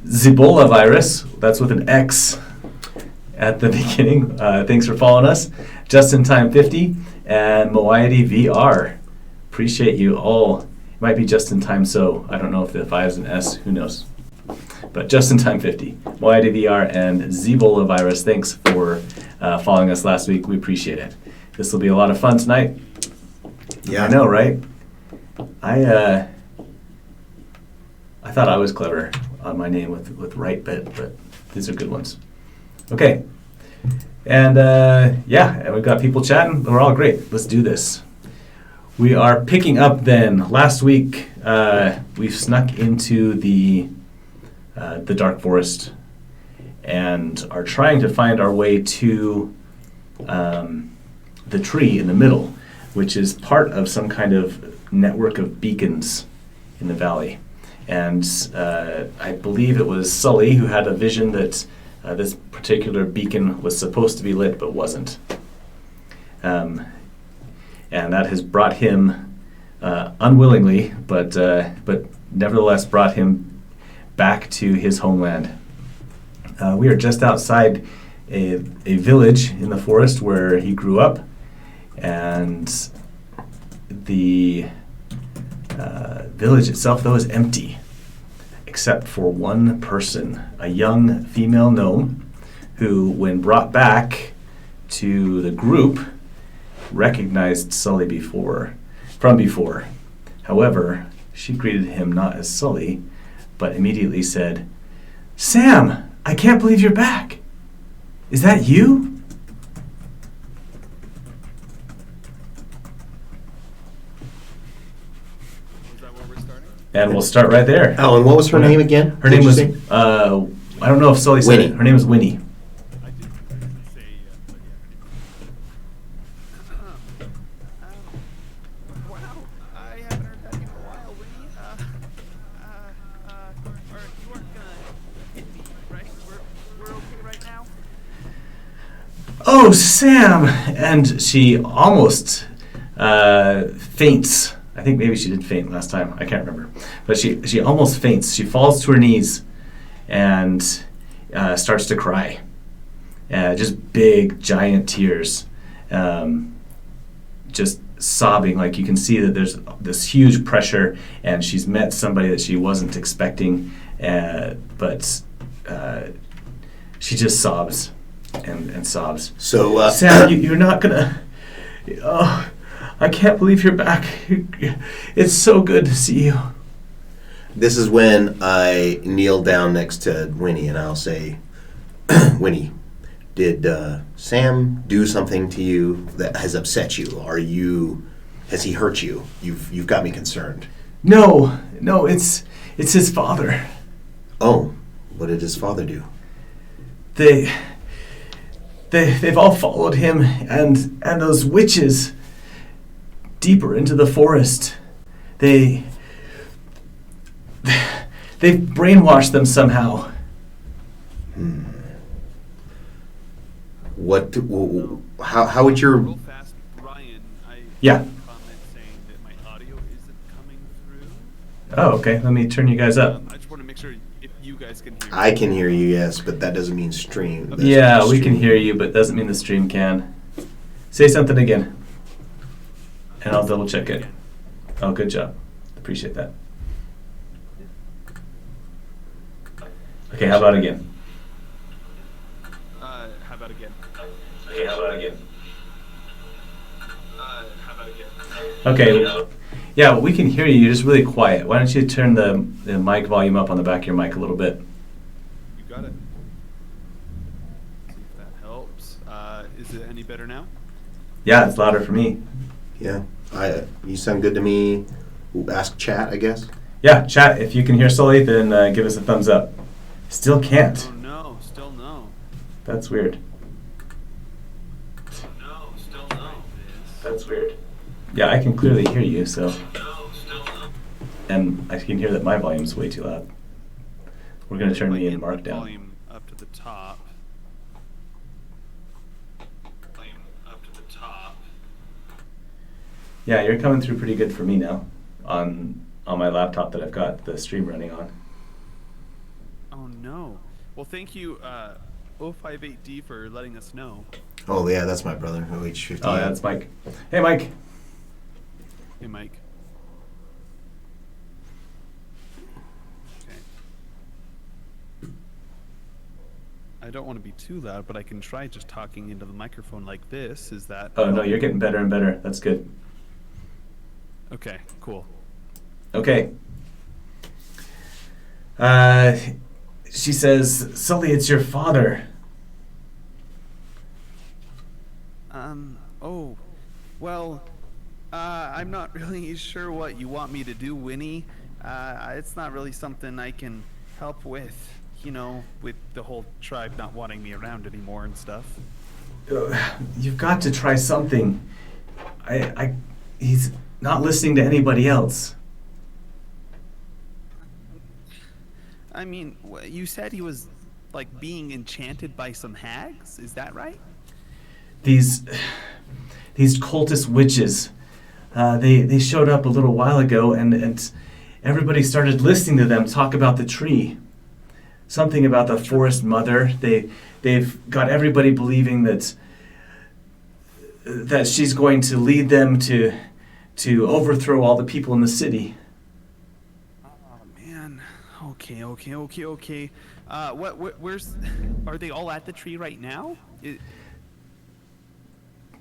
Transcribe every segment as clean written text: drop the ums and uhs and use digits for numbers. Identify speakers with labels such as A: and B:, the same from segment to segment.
A: Ebola virus, that's with an X at the beginning. Thanks for following us. Just in Time 50 and Moiety VR. Appreciate you all. It might be Just in Time So. I don't know if the 5 is an S. Who knows? But Just in Time 50. Moiety VR and Ebola virus. Thanks for following us last week. We appreciate it. This will be a lot of fun tonight.
B: Yeah.
A: I know, right? I thought I was clever on my name with right bit, but these are good ones. Okay. And and we've got people chatting. We're all great. Let's do this. We are picking up then. Last week, we snuck into the dark forest and are trying to find our way to the tree in the middle, which is part of some kind of network of beacons in the valley. And I believe it was Sully who had a vision that this particular beacon was supposed to be lit but wasn't. And that has brought him, unwillingly, but nevertheless brought him back to his homeland. We are just outside a village in the forest where he grew up, and the village itself, though, is empty, except for one person, a young female gnome, who, when brought back to the group, recognized Sully from before. However, she greeted him not as Sully, but immediately said, "Sam, I can't believe you're back. Is that you?" And we'll start right there.
B: Oh, and what was her name again?
A: Her name was, I don't know if Sully said it. Her name was Winnie.
C: I didn't say, but yeah. Wow, I haven't heard that in a while, Winnie. Or you weren't gonna hit me, right? We're okay right now?
A: "Oh, Sam!" And she almost faints. I think maybe she did faint last time. I can't remember. But she almost faints. She falls to her knees and starts to cry. Just big, giant tears. Just sobbing. Like you can see that there's this huge pressure, and she's met somebody that she wasn't expecting. But she just sobs and sobs.
B: So,
A: "Sam, you're not gonna... Oh, I can't believe you're back. It's so good to see you."
B: this is when I kneel down next to Winnie and I'll say, "Winnie, did Sam do something to you that has upset you? Has he hurt you? You've got me concerned."
A: No, it's his father.
B: Oh, what did his father do?
A: They've all followed him and those witches deeper into the forest. They've brainwashed them somehow.
B: How would your...
C: Real fast, Ryan,
A: Yeah.
C: comment saying that my audio isn't coming through.
A: Oh, okay. Let me turn you guys up.
C: I just want to make sure if you guys can hear me.
B: I can hear you, yes, but that doesn't mean stream. That's
A: Yeah,
B: not
A: we can
B: stream.
A: hear you, but doesn't mean the stream can. Say something again, and I'll double check it. Oh, good job. Appreciate that. Okay, how about again?
C: How about again?
A: Okay, how about again?
C: How about again?
A: Okay. Yeah, we can hear you. You're just really quiet. Why don't you turn the mic volume up on the back of your mic a little bit?
C: You got it. See if that helps. Is it any better now?
A: Yeah, it's louder for me.
B: Yeah, you sound good to me. Ask chat, I guess.
A: Yeah, chat. If you can hear Sully, then give us a thumbs up. Still can't.
C: Oh no, still no.
A: That's weird.
C: Oh no, still no.
A: That's weird. Yeah, I can clearly hear you, so.
C: No, still no.
A: And I can hear that my volume's way too loud. We're going to turn me and Mark down.
C: Volume up to the top. Volume up to the top.
A: Yeah, you're coming through pretty good for me now on my laptop that I've got the stream running on.
C: Oh no. Well, thank you, 058D, for letting us know.
B: Oh yeah, that's my brother. OH50.
A: Oh, that's Mike. Hey, Mike.
C: Hey, Mike. Okay. I don't want to be too loud, but I can try just talking into the microphone like this. Is that...
A: Oh, no, you're getting better and better. That's good.
C: Okay, cool.
A: Okay. She says, Sully, it's your father.
C: Oh, well, I'm not really sure what you want me to do, Winnie. It's not really something I can help with, you know, with the whole tribe not wanting me around anymore and stuff.
A: You've got to try something. He's not listening to anybody else.
C: I mean, you said he was, like, being enchanted by some hags? Is that right?
A: These cultist witches, they showed up a little while ago, and everybody started listening to them talk about the tree. Something about the forest mother. They've got everybody believing that she's going to lead them to overthrow all the people in the city.
C: Oh man. Okay. Where's? Are they all at the tree right now?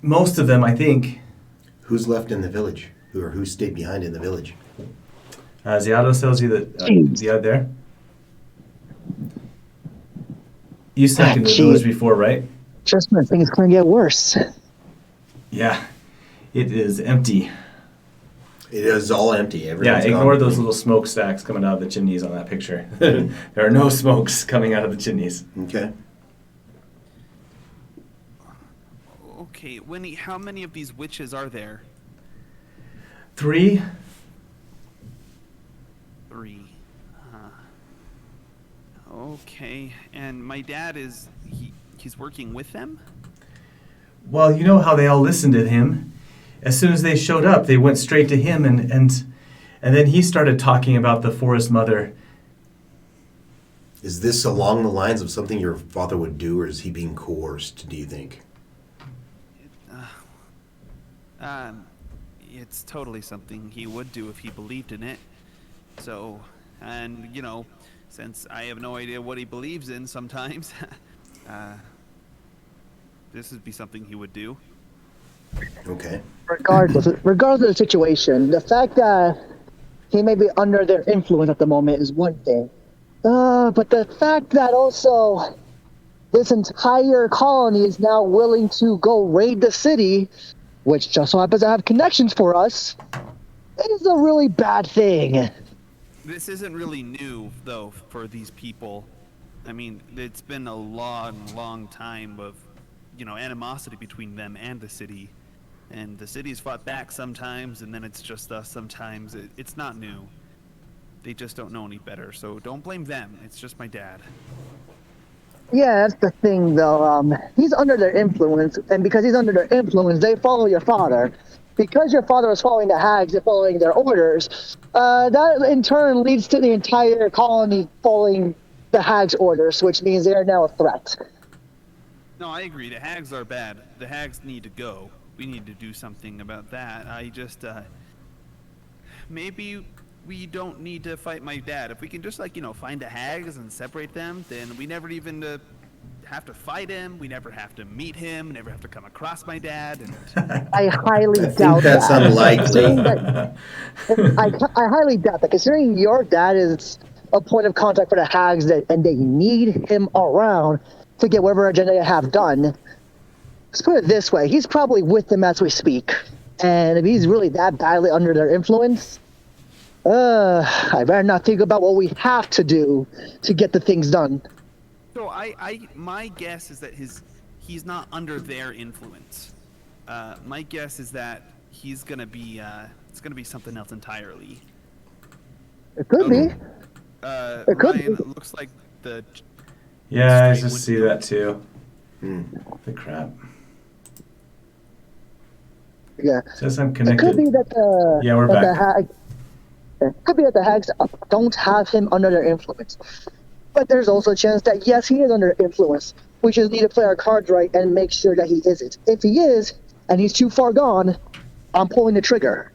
A: Most of them, I think.
B: Who's left in the village? Who stayed behind in the village?
A: Ziados tells you that Ziad there. You snuck into the village before, right?
D: Just when things going to get worse.
A: Yeah, it is empty.
B: It is all empty.
A: Yeah,
B: Everyone's
A: ignore
B: gone.
A: those little smokestacks coming out of the chimneys on that picture. There are no smokes coming out of the chimneys.
B: Okay.
C: Okay, Winnie, how many of these witches are there?
A: 3.
C: 3. Okay, and my dad he's working with them?
A: Well, you know how they all listened to him. As soon as they showed up, they went straight to him, and then he started talking about the forest mother.
B: Is this along the lines of something your father would do, or is he being coerced, do you think?
C: It's totally something he would do if he believed in it. So, and, you know, since I have no idea what he believes in sometimes, this would be something he would do.
B: Okay.
D: Regardless of the situation, the fact that he may be under their influence at the moment is one thing. But the fact that also this entire colony is now willing to go raid the city, which just so happens to have connections for us, is a really bad thing.
C: This isn't really new, though, for these people. I mean, it's been a long time of, you know, animosity between them and the city. And the city's fought back sometimes, and then it's just us sometimes. It's not new. They just don't know any better, so don't blame them. It's just my dad.
D: Yeah, that's the thing, though. He's under their influence, and because he's under their influence, they follow your father. Because your father was following the hags and following their orders, that in turn leads to the entire colony following the hags' orders, which means they are now a threat.
C: No, I agree. The hags are bad. The hags need to go. We need to do something about that. I just, maybe we don't need to fight my dad. If we can just, like, you know, find the hags and separate them, then we never even have to fight him. We never have to meet him. Never have to come across my dad. And
D: I highly
B: I
D: doubt
B: think that's
D: that.
B: unlikely.
D: I highly doubt that, considering your dad is a point of contact for the hags, and they need him around to get whatever agenda they have done. Let's put it this way, he's probably with them as we speak. And if he's really that badly under their influence, I better not think about what we have to do to get the things done.
C: so my guess is that he's not under their influence. My guess is that he's gonna be, it's gonna be something else entirely.
D: It could be. It could
C: Ryan,
D: be.
C: it looks like the...
A: Yeah, I
C: Straight
A: just
C: would
A: see
C: do
A: that
C: it.
A: too.
B: Hmm.
A: The crap.
D: Yeah.
A: Says I'm
D: It could
A: connected.
D: be that the
A: Yeah, we're
D: that
A: back.
D: it could be that the hags don't have him under their influence. But there's also a chance that, yes, he is under influence. We just need to play our cards right and make sure that he isn't. If he is, and he's too far gone, I'm pulling the trigger.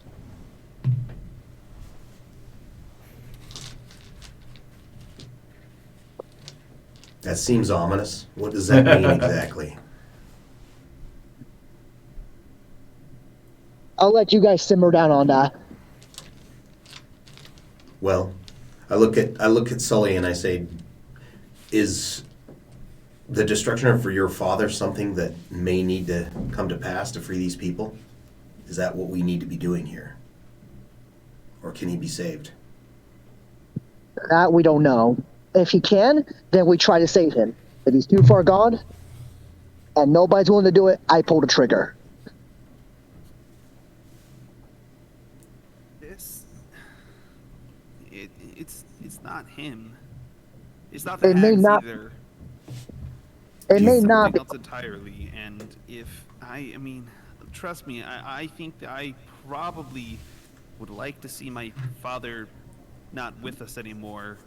B: That seems ominous. What does that mean exactly?
D: I'll let you guys simmer down on that.
B: Well, I look at Sully and I say, is the destruction of your father something that may need to come to pass to free these people? Is that what we need to be doing here? Or can he be saved?
D: That we don't know. If he can, then we try to save him. If he's too far gone, and nobody's willing to do it, I pull the trigger.
C: It's not him. It's not the
D: It may
C: hags
D: not.
C: either.
D: It may
C: It's
D: not.
C: something else entirely. And if I mean, trust me, I think that I probably would like to see my father not with us anymore.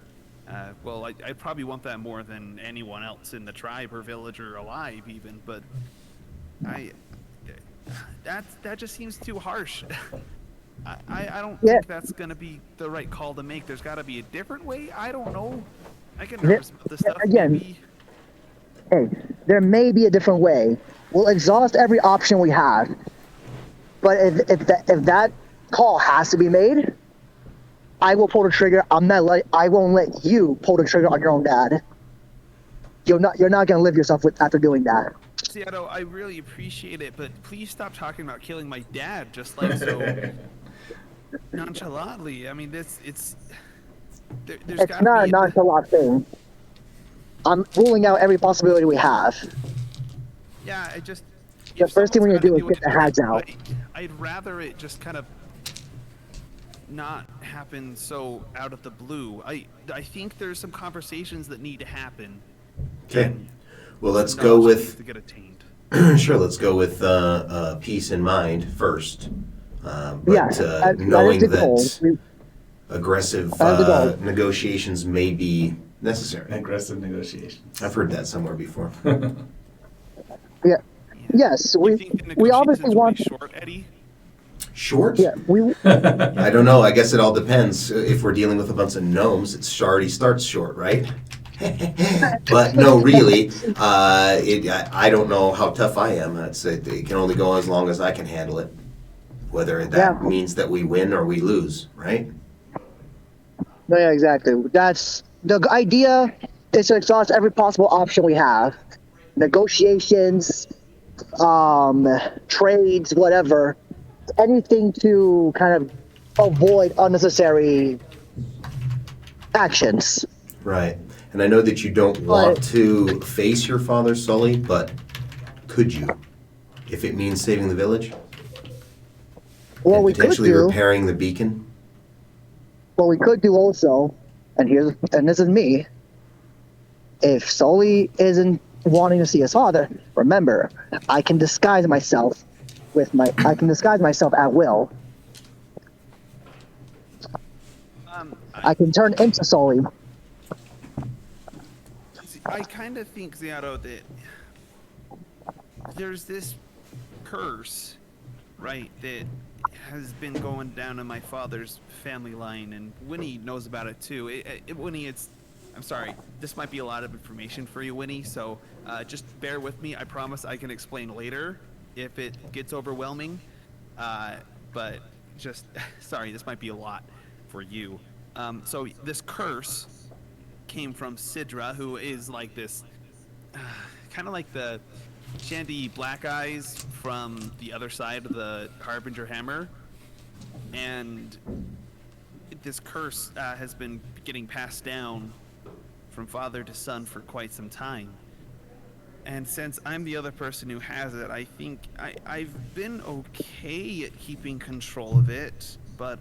C: Well, I probably want that more than anyone else in the tribe or village or alive, even. But that just seems too harsh. I don't think that's gonna be the right call to make. There's got to be a different way. I don't know. I get nervous about this stuff.
D: Again,
C: Maybe.
D: Hey, there may be a different way. We'll exhaust every option we have. But if that call has to be made, I will pull the trigger. I won't let you pull the trigger on your own dad. You're not gonna live yourself after doing that.
C: Seattle, I really appreciate it, but please stop talking about killing my dad just like so nonchalantly. I mean, there's
D: It's
C: gotta
D: not a
C: be
D: nonchalant thing. I'm ruling out every possibility we have.
C: Yeah, I just.
D: The
C: if
D: first thing we
C: someone's
D: need to do
C: gotta
D: is get the hags out.
C: I'd rather it just kind of not happen so out of the blue. I think there's some conversations that need to happen.
B: Okay.
C: and
B: Well, let's
C: some
B: go
C: knowledge needs
B: with
C: to get attained.
B: sure. Let's go with peace in mind first. But
D: Yes,
B: knowing
D: that is the goal.
B: that aggressive
D: That is the goal.
B: negotiations may be necessary.
A: Aggressive negotiations.
B: I've heard that somewhere before.
D: Yeah. Yes,
C: You think the
D: we obviously
C: negotiations will
D: want.
C: be short, Eddie?
B: Short?
D: Yeah, we.
B: I don't know. I guess it all depends. If we're dealing with a bunch of gnomes, it already starts short, right? But no, really, I don't know how tough I am. It can only go as long as I can handle it. Whether that
D: Yeah.
B: means that we win or we lose, right?
D: No, yeah, exactly. That's the idea. Is to exhaust every possible option we have. Negotiations, trades, whatever. Anything to kind of avoid unnecessary actions.
B: Right. And I know that you don't want
D: But-
B: to face your father, Sully, but could you? If it means saving the village?
D: What
B: And
D: we could
B: potentially
D: do.
B: repairing the beacon?
D: What we could do also, and this is me. If Sully isn't wanting to see his father, remember, I can disguise myself at will. I can turn into Sully.
C: I kind of think, Ziato, that there's this curse, right, that has been going down in my father's family line, and Winnie knows about it too. Winnie, I'm sorry, this might be a lot of information for you, Winnie, so just bear with me. I promise I can explain later if it gets overwhelming. But just, sorry, this might be a lot for you. So this curse came from Sidra, who is like this, kind of like the Shandy Black Eyes from the other side of the Harbinger Hammer. And this curse has been getting passed down from father to son for quite some time. And since I'm the other person who has it, I think I've been okay at keeping control of it, but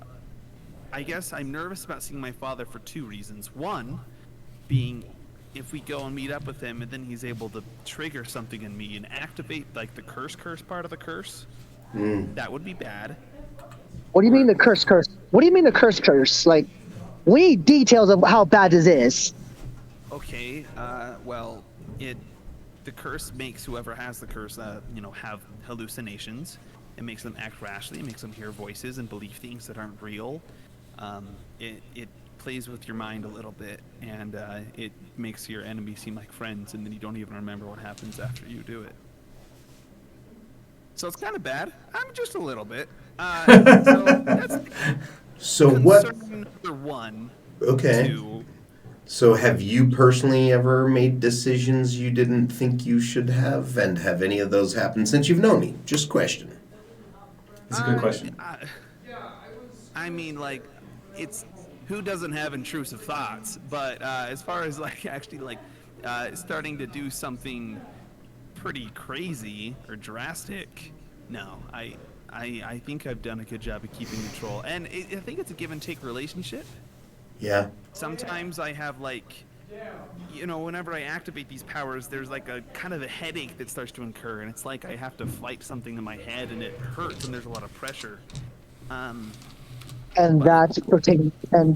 C: I guess I'm nervous about seeing my father for two reasons. One, being if we go and meet up with him and then he's able to trigger something in me and activate like the curse part of the curse, that would be bad.
D: What do you mean the curse? What do you mean the curse? Like, we need details of how bad this is.
C: Okay. Well, the curse makes whoever has the curse, have hallucinations. It makes them act rashly. It makes them hear voices and believe things that aren't real. It plays with your mind a little bit, and it makes your enemy seem like friends, and then you don't even remember what happens after you do it. So it's kind of bad. I'm just a little bit. So that's
B: So what?
C: concern number one.
B: Okay.
C: Two.
B: So have you personally ever made decisions you didn't think you should have, and have any of those happened since you've known me? Just question.
A: That's a good question.
C: I mean, like, it's who doesn't have intrusive thoughts? But as far as like actually like starting to do something pretty crazy or drastic, no. I think I've done a good job of keeping control, and I think it's a give and take relationship.
B: Yeah.
C: Sometimes I have like, whenever I activate these powers, there's like a kind of a headache that starts to incur, and it's like I have to fight something in my head, and it hurts, and there's a lot of pressure.
D: And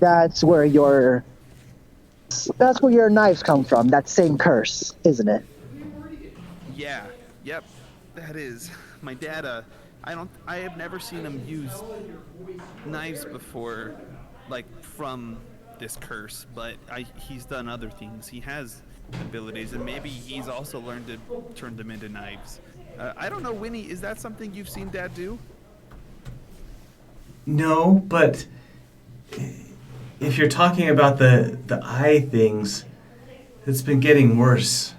D: that's where your knives come from. That same curse, isn't it?
C: Yeah. Yep. That is my dad. I have never seen him use knives before, like from this curse, but he's done other things. He has abilities, and maybe he's also learned to turn them into knives. I don't know, Winnie, is that something you've seen Dad do?
A: No, but if you're talking about the eye things, it's been getting worse.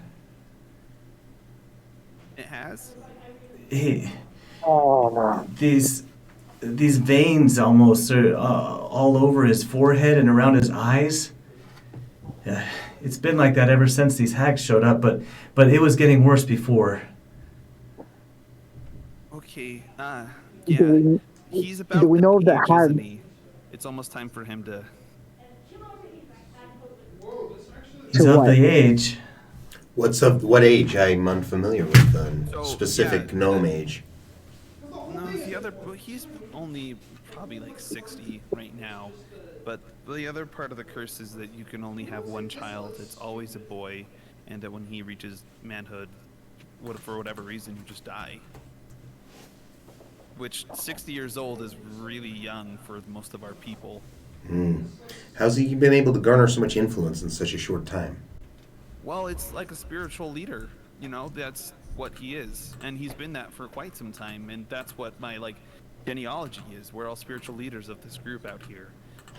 C: It has?
D: Oh no.
A: These veins almost are all over his forehead and around his eyes. It's been like that ever since these hags showed up, but it was getting worse before.
C: Okay,
D: Do
C: yeah.
D: we-
C: He's about
D: do we know
C: the
D: if
C: age,
D: the hag-
C: isn't he? It's almost time for him to...
A: He's
D: To
A: of
D: what?
A: the age.
B: What age? I'm unfamiliar with the
C: So,
B: specific
C: yeah,
B: gnome age.
C: No, he's only probably like 60 right now. But the other part of the curse is that you can only have one child. It's always a boy, and that when he reaches manhood, for whatever reason, you just die. Which 60 years old is really young for most of our people.
B: How's he been able to garner so much influence in such a short time?
C: Well, it's like a spiritual leader. That's what he is, and he's been that for quite some time. And that's what my genealogy is. We're all spiritual leaders of this group out here.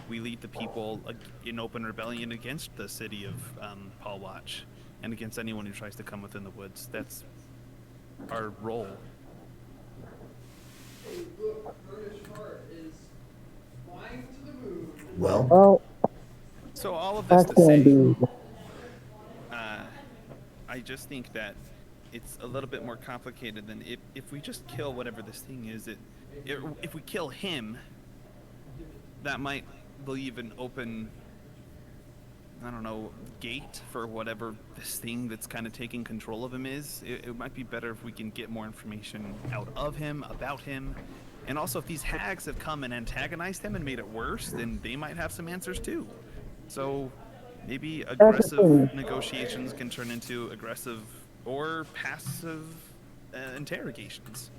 C: We lead the people in open rebellion against the city of Paul Watch, and against anyone who tries to come within the woods. That's our role.
B: Well,
D: Well,
C: So all of this
D: that's
C: to
D: going
C: say,
D: to be.
C: I just think that it's a little bit more complicated than if we just kill whatever this thing is. If we kill him, that might leave an open, I don't know, gate for whatever this thing that's kind of taking control of him is. It might be better if we can get more information out of him, about him. And also, if these hags have come and antagonized him and made it worse, then they might have some answers too. So maybe aggressive negotiations can turn into aggressive or passive interrogations.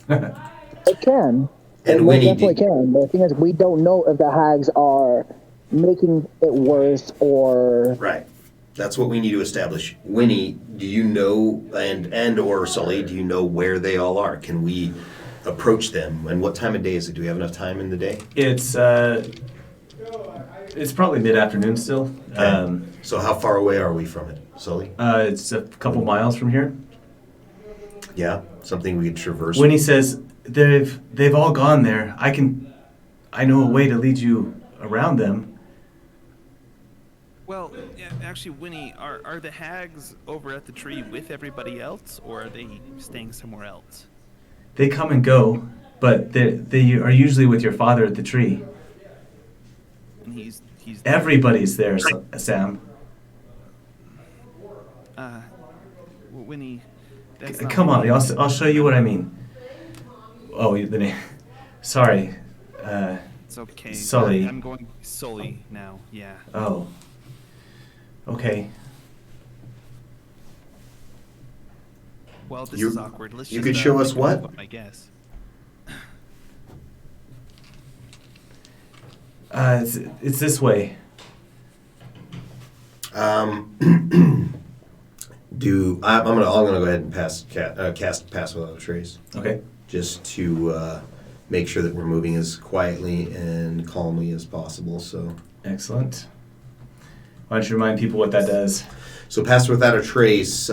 D: It can.
B: And
D: It
B: Winnie,
D: definitely can. The thing is, we don't know if the hags are making it worse or.
B: right. That's what we need to establish. Winnie, do you know, and or Sully, do you know where they all are? Can we approach them? And what time of day is it? Do we have enough time in the day?
A: It's probably mid-afternoon still.
B: So how far away are we from it, Sully?
A: It's a couple miles from here.
B: Yeah, something we could traverse.
A: When he says they've all gone there, I know a way to lead you around them.
C: Well, yeah, actually, Winnie, are the hags over at the tree with everybody else, or are they staying somewhere else?
A: They come and go, but they are usually with your father at the tree.
C: And he's
A: Everybody's there, Sam.
C: Winnie. That's not
A: Come on,
C: really-
A: I'll show you what I mean. Oh, the name. Sorry.
C: It's okay.
A: Sully.
C: I'm going Sully now. Yeah.
A: Oh. Okay.
C: Well, this
B: You-
C: is awkward. Let's
B: you
C: just,
B: could show us
C: make a
B: what?
C: move, I guess.
A: It's this way.
B: I'm gonna go ahead and cast pass without a trace,
A: Okay.
B: just to make sure that we're moving as quietly and calmly as possible. So
A: Excellent. Why don't you remind people what that does?
B: So pass without a trace,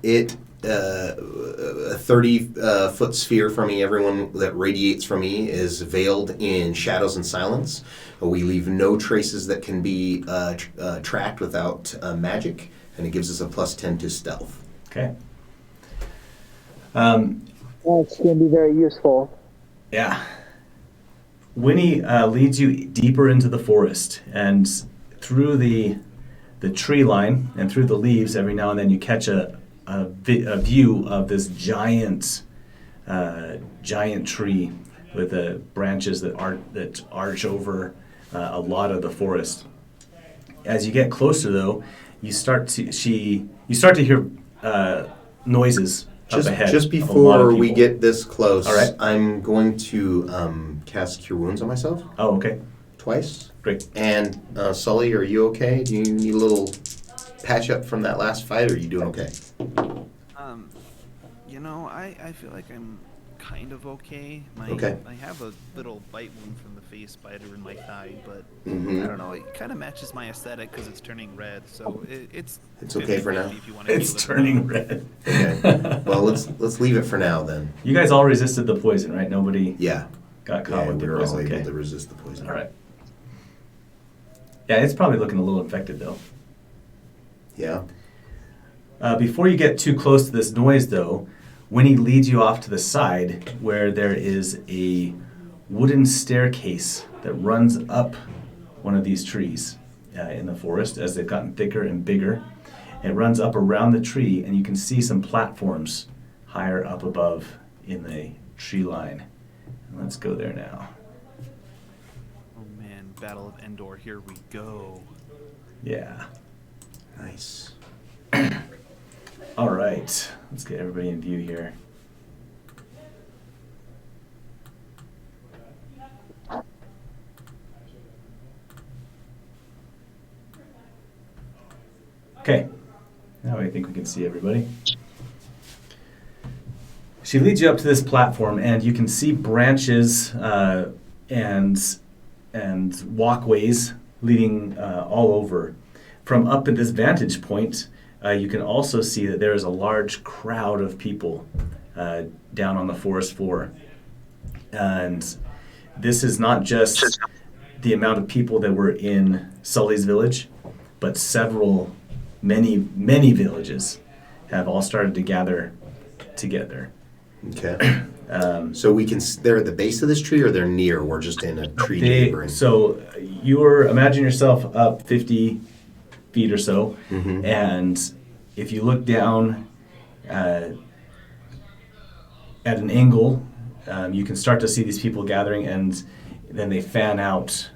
B: it a 30-foot sphere from me. Everyone that radiates from me is veiled in shadows and silence. We leave no traces that can be tracked without magic, and it gives us a +10 to stealth.
A: Okay.
D: That's going to be very useful.
A: Yeah. Winnie leads you deeper into the forest, and through the tree line and through the leaves, every now and then you catch a view of this giant tree with the branches that arch over a lot of the forest. As you get closer, though, you start to hear noises up ahead.
B: Just
A: of a lot of
B: before we
A: people.
B: get this close,
A: All right.
B: I'm going to cast Cure Wounds on myself
A: Oh, okay.
B: twice.
A: Great.
B: And Sully, are you okay? Do you need a little patch up from that last fight, or are you doing okay?
C: I feel like I'm kind of okay.
B: Okay.
C: I have a little bite wound from the face spider in my thigh, but
B: Mhm.
C: I don't know. It kind of matches my aesthetic because it's turning red. So it's
B: okay for now?
C: 50-50 if you want to
A: It's
C: heal it.
A: turning red.
B: Okay. Well, let's leave it for now then.
A: You guys all resisted the poison, right? Nobody
B: Yeah.
A: got caught
B: Yeah,
A: with
B: we
A: the
B: were
A: poison.
B: all able
A: Okay.
B: to resist the poison.
A: All right. Yeah, it's probably looking a little infected, though.
B: Yeah.
A: Before you get too close to this noise, though, Winnie leads you off to the side where there is a wooden staircase that runs up one of these trees in the forest as they've gotten thicker and bigger. It runs up around the tree, and you can see some platforms higher up above in the tree line. Let's go there now.
C: Oh man, Battle of Endor, here we go.
A: Yeah.
B: Nice.
A: All right. Let's get everybody in view here. Okay. Now I think we can see everybody. She leads you up to this platform, and you can see branches and walkways leading all over. From up at this vantage point, you can also see that there is a large crowd of people down on the forest floor. And this is not just the amount of people that were in Sully's village, but many villages have all started to gather together.
B: Okay. So they're at the base of this tree, or they're near? We're just in a tree neighboring.
A: So imagine yourself up 50 feet or so, and if you look down at an angle, you can start to see these people gathering, and then they fan out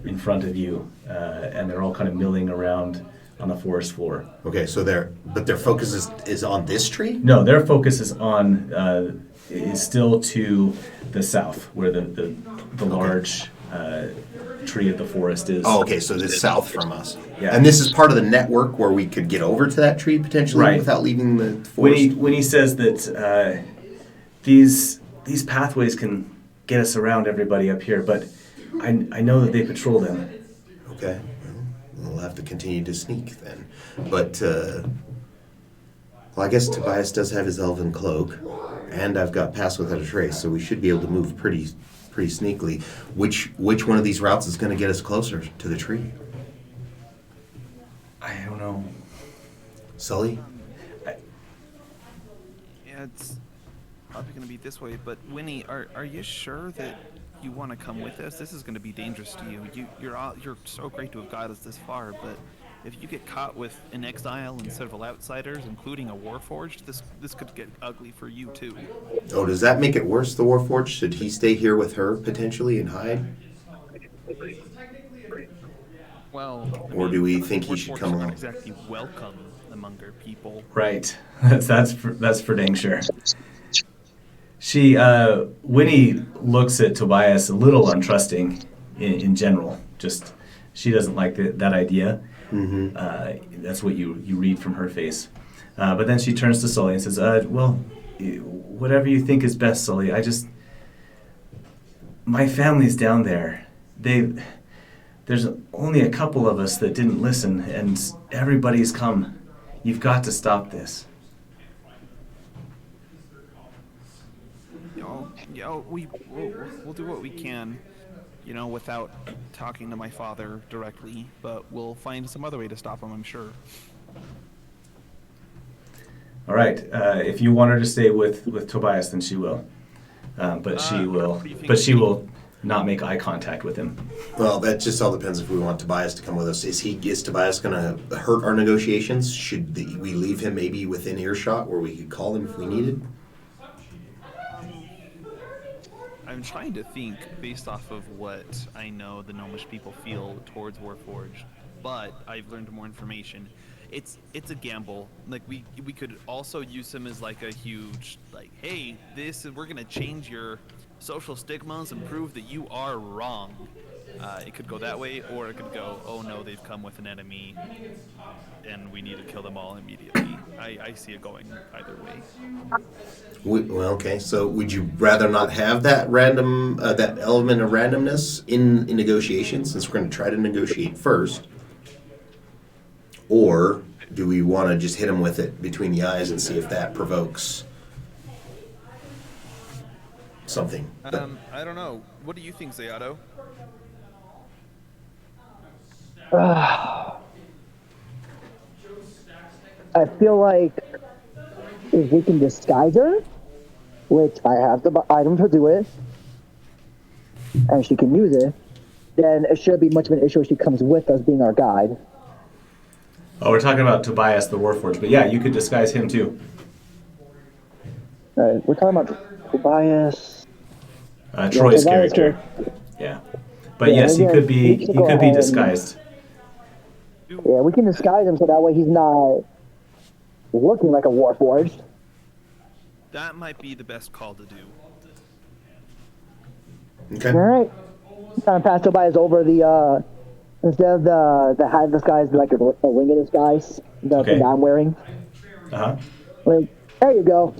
A: in front of you, and they're all kind of milling around on the forest floor.
B: Okay, so their focus is on this tree?
A: No, their focus is still to the south, where the large tree of the forest is.
B: Oh, okay, so this is south from us.
A: Yeah.
B: And this is part of the network where we could get over to that tree potentially
A: Right.
B: without leaving the forest?
A: When he says that these pathways can get us around everybody up here, but I know that they patrol them.
B: Okay, well, we'll have to continue to sneak then. But, well, I guess Tobias does have his elven cloak, and I've got Pass Without a Trace, so we should be able to move pretty sneakily. Which one of these routes is going to get us closer to the tree?
A: I don't know.
B: Sully?
C: Yeah, it's probably going to be this way. But Winnie, are you sure that you want to come with us? This is going to be dangerous to you. You're so great to have got us this far, but if you get caught with an exile and several outsiders, including a warforged, this could get ugly for you too.
B: Oh, does that make it worse, the Warforged? Should he stay here with her potentially and hide?
C: Well,
B: Or do we think he should
C: Warforged
B: come
C: are
B: along?
C: not exactly welcome among their people.
A: Right. That's for dang sure. She Winnie looks at Tobias a little untrusting in general. Just she doesn't like that idea. That's what you read from her face. But then she turns to Sully and says, "Well, whatever you think is best, Sully. My family's down there. There's only a couple of us that didn't listen, and everybody's come. You've got to stop this."
C: We'll do what we can, without talking to my father directly, but we'll find some other way to stop him, I'm sure.
A: All right. If you want her to stay with Tobias, then she will. But she will not make eye contact with him.
B: Well, that just all depends if we want Tobias to come with us. Is Tobias going to hurt our negotiations? Should we leave him maybe within earshot where we could call him if we needed?
C: I'm trying to think based off of what I know the Gnomish people feel towards Warforged, but I've learned more information. It's a gamble. Like we could also use him as like a huge hey, we're gonna change your social stigmas and prove that you are wrong. It could go that way, or it could go, oh no, they've come with an enemy, and we need to kill them all immediately. I see it going either way.
B: Well, okay. So, would you rather not have that random, that element of randomness in negotiations, since we're going to try to negotiate first, or do we want to just hit him with it between the eyes and see if that provokes something?
C: I don't know. What do you think, Zayato?
D: I feel like if we can disguise her, which I have the item to do it, and she can use it, then it shouldn't be much of an issue if she comes with us being our guide.
A: Oh, we're talking about Tobias the Warforged, but yeah, you could disguise him too.
D: We're talking about Tobias.
A: Troy's
D: Tobias
A: character. Yeah, but yes, he could be disguised.
D: Yeah, we can disguise him so that way he's not looking like a Warforged.
C: That might be the best call to do.
B: Okay.
D: All right. Time to pass Tobias over the instead of the hat disguise, like a wing of disguise that I'm wearing. Like, there you go.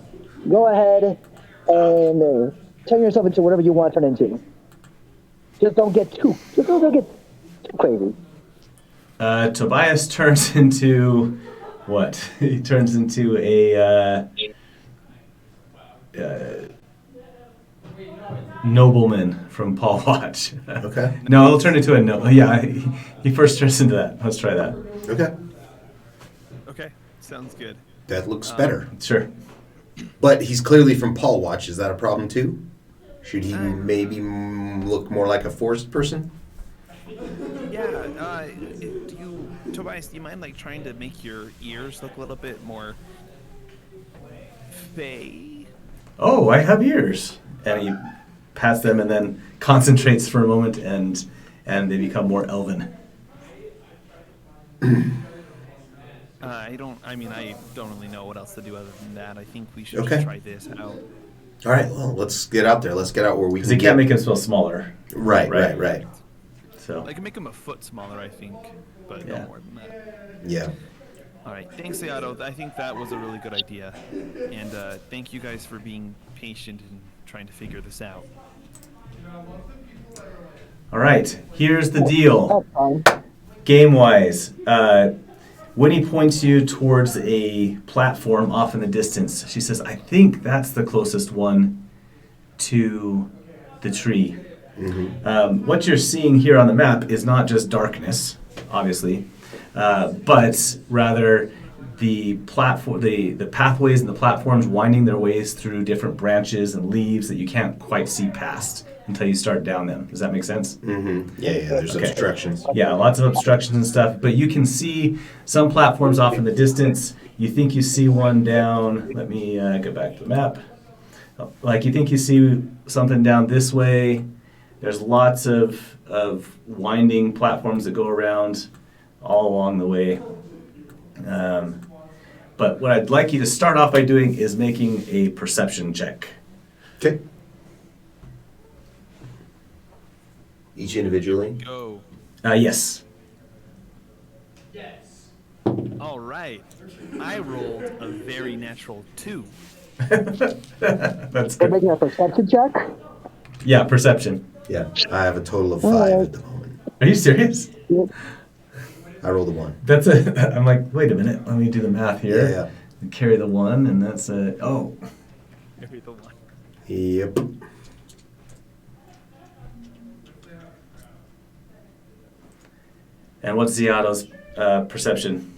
D: Go ahead and turn yourself into whatever you want to turn into. Just don't get too crazy.
A: Tobias turns into what? He turns into a nobleman from Paul Watch.
B: Okay.
A: No, he'll turn into a yeah. He first turns into that. Let's try that.
B: Okay.
C: Okay, sounds good.
B: That looks better.
A: Sure.
B: But he's clearly from Paul Watch. Is that a problem too? Should he maybe look more like a forest person?
C: Yeah, Tobias, do you mind trying to make your ears look a little bit more fey?
A: Oh, I have ears. And he pats them and then concentrates for a moment, and they become more elven.
C: I don't really know what else to do other than that. I think we should
B: Okay.
C: just try this out.
B: All right. Well, let's get out there. Let's get out where we
A: Because
B: can
A: he can't
B: get.
A: make him smell smaller.
B: Right.
A: So
C: I can make him a foot smaller, I think, but
A: Yeah.
C: no more than that.
B: Yeah.
C: All right, thanks, Seattle. I think that was a really good idea, and thank you guys for being patient and trying to figure this out.
A: all right, here's the deal.
D: Oh,
A: Game-wise, Winnie points you towards a platform off in the distance. She says, I think that's the closest one to the tree. What you're seeing here on the map is not just darkness, obviously, but rather the platform, the pathways and the platforms winding their ways through different branches and leaves that you can't quite see past until you start down them. Does that make sense?
B: Yeah. There's obstructions.
A: Yeah, lots of obstructions and stuff, but you can see some platforms off in the distance. You think you see one down. Let me go back to the map. Like you think you see something down this way. There's lots of winding platforms that go around all along the way. But what I'd like you to start off by doing is making a perception check.
B: Okay. Each individually?
C: Go.
A: Yes.
C: All right. I rolled a very natural 2.
A: That's
D: We're
A: good.
D: making a perception check.
A: Yeah, perception.
B: Yeah. I have a total of 5 at the moment.
A: Are you serious?
B: I rolled a 1.
A: That's a. I'm like, wait a minute. Let me do the math here.
B: Yeah.
A: And carry the 1, and that's a. Oh.
C: Maybe the 1.
B: Yep.
A: And what's Ziato's perception?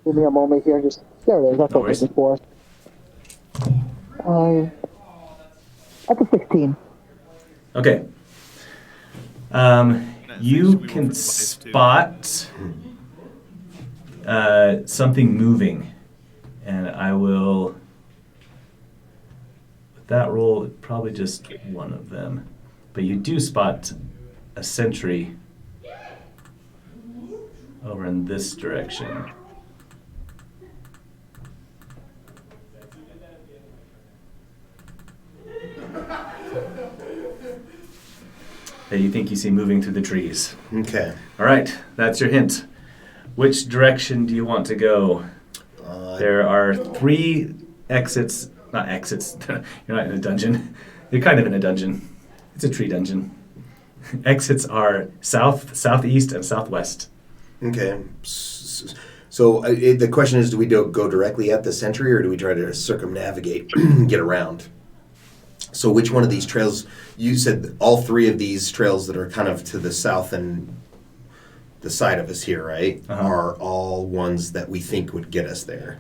D: Give me a moment here. Just there it is. That's
A: No
D: what I
A: worries.
D: was looking for. That's a 16.
A: Okay. You
C: we
A: can
C: roll for 5 too.
A: spot something moving, and I will. With that roll, probably just one of them, but you do spot a sentry over in this direction. That you think you see moving through the trees.
B: Okay.
A: All right, that's your hint. Which direction do you want to go? There are 3 exits, not exits, you're not in a dungeon. You're kind of in a dungeon. It's a tree dungeon. Exits are south, southeast, and southwest.
B: Okay. So the question is, do we go directly at the sentry, or do we try to circumnavigate, get around? So which one of these trails, you said all 3 of these trails that are kind of to the south and the side of us here, right, are all ones that we think would get us there.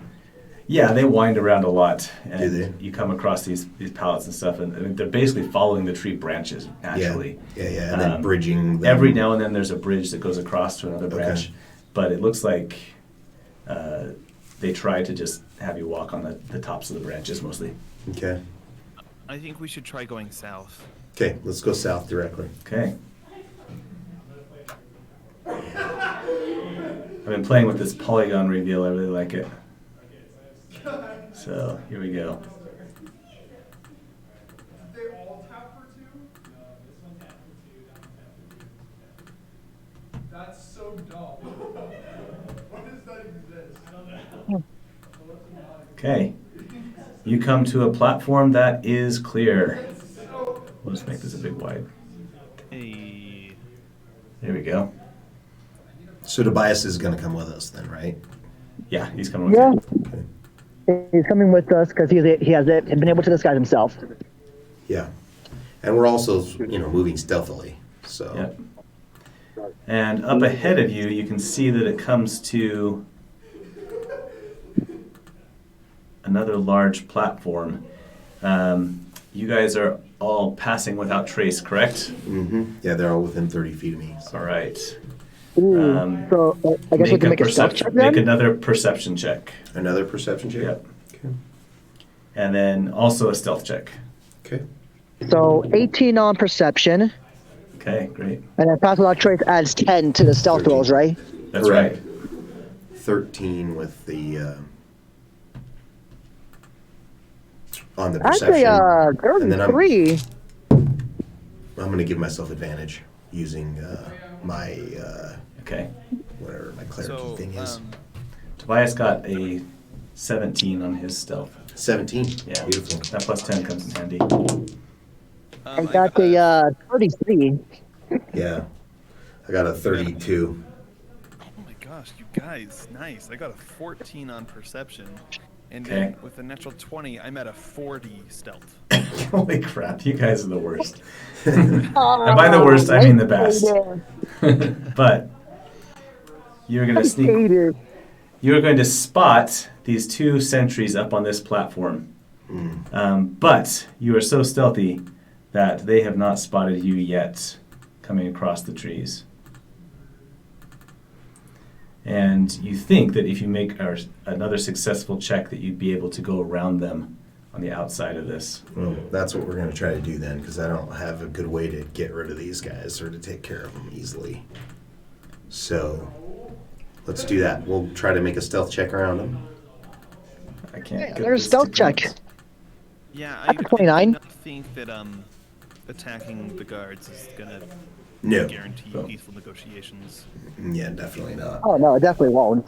A: Yeah, they wind around a lot,
B: Do
A: and
B: they?
A: you come across these pallets and stuff, and I mean, they're basically following the tree branches naturally.
B: Yeah, and then bridging them.
A: Every now and then there's a bridge that goes across to another branch, but it looks like they try to just have you walk on the tops of the branches mostly.
B: Okay.
C: I think we should try going south.
B: Okay, let's go south directly.
A: Okay. I've been playing with this polygon reveal. I really like it. So here we go.
E: They all tap for 2? No, this one tapped for 2, that one tapped for 2. That's so dumb. Why does that exist? I don't know.
A: Okay. You come to a platform that is clear. We'll just make this a bit wide.
C: Hey.
A: There we go.
B: So Tobias is going to come with us then, right?
A: Yeah, he's coming with
D: Yeah.
A: you.
B: Okay.
D: He's coming with us because he has been able to disguise himself.
B: Yeah. And we're also, moving stealthily. So.
A: Yep. And up ahead of you, you can see that it comes to another large platform. You guys are all passing without trace, correct?
B: Mm-hmm. Yeah, they're all within 30 feet of me. So.
A: All right.
D: Ooh, so I guess we can make a stealth check then?
A: Make another perception check.
B: Another perception check?
A: Yep.
B: Okay.
A: And then also a stealth check.
B: Okay.
D: So 18 on perception,
A: Okay, great.
D: and then pass without trace adds 10 to the stealth
B: 13.
D: rolls, right?
A: That's
B: Correct.
A: right.
B: 13 with the on the
D: Actually,
B: perception. And then
D: 33.
B: I'm going to give myself advantage using my
A: Okay.
B: whatever my cleric
C: So,
B: thing is.
A: Tobias got a 17 on his stealth.
B: 17.
A: Yeah.
B: Beautiful.
A: That plus 10 comes in handy.
D: I got a 33.
B: Yeah. I got a 32.
C: Oh my gosh, you guys, nice. I got a 14 on perception. And
A: Okay.
C: then with a natural 20, I'm at a 40 stealth.
A: Holy crap, you guys are the worst. And by the worst, I mean the best. But you're going to sneak.
D: Hated.
A: You're going to spot these 2 sentries up on this platform. But you are so stealthy that they have not spotted you yet coming across the trees. And you think that if you make another successful check that you'd be able to go around them on the outside of this.
B: Well, that's what we're going to try to do then, because I don't have a good way to get rid of these guys or to take care of them easily. So let's do that. We'll try to make a stealth check around them.
A: I can't.
D: Yeah,
A: get
D: there's
A: this
D: stealth
A: to
D: check.
A: connect.
C: Yeah,
D: I got 29.
C: do not think that attacking the guards is gonna
B: No.
C: guarantee
A: Oh.
C: peaceful negotiations.
B: Yeah, definitely not.
D: Oh no, it definitely won't.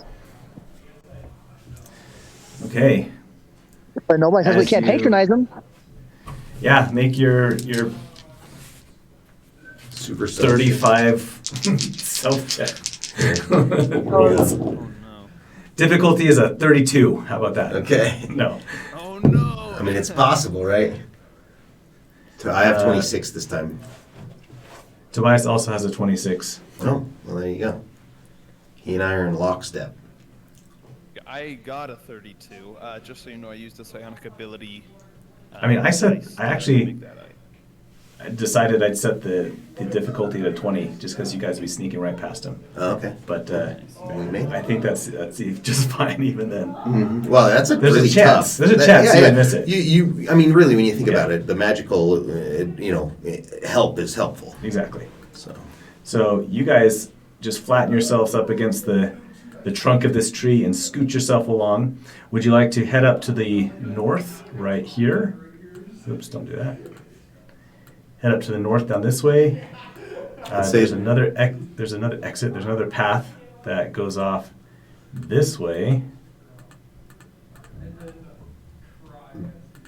A: Okay.
D: But nobody says we
A: As
D: can't
A: you-
D: patronize them.
A: Yeah, make your
B: Super stealth.
A: 35 self check.
C: Oh no.
A: Difficulty is a 32. How about that?
B: Okay.
A: No.
C: Oh no.
B: I mean, it's possible, right? So I have
A: Uh,
B: 26 this time.
A: Tobias also has a 26.
B: Oh, well, there you go. He and I are in lockstep.
F: I got a 32. Just so you know, I used a psionic ability.
A: I mean, I actually-
F: make that
A: I decided I'd set the difficulty to 20 just because you guys would be sneaking right past him.
B: Oh, okay.
A: But
B: We made
A: I think that's just fine even then.
B: Mhm. Well, that's a
A: There's a
B: really
A: chance.
B: tough.
A: There's a chance you would miss it.
B: I mean, really, when you think
A: Yeah.
B: about it, the magical, help is helpful.
A: Exactly.
B: So,
A: So you guys just flatten yourselves up against the trunk of this tree and scoot yourself along. Would you like to head up to the north right here? Oops, don't do that. Head up to the north down this way.
B: I'd say-
A: There's another exit. There's another path that goes off this way.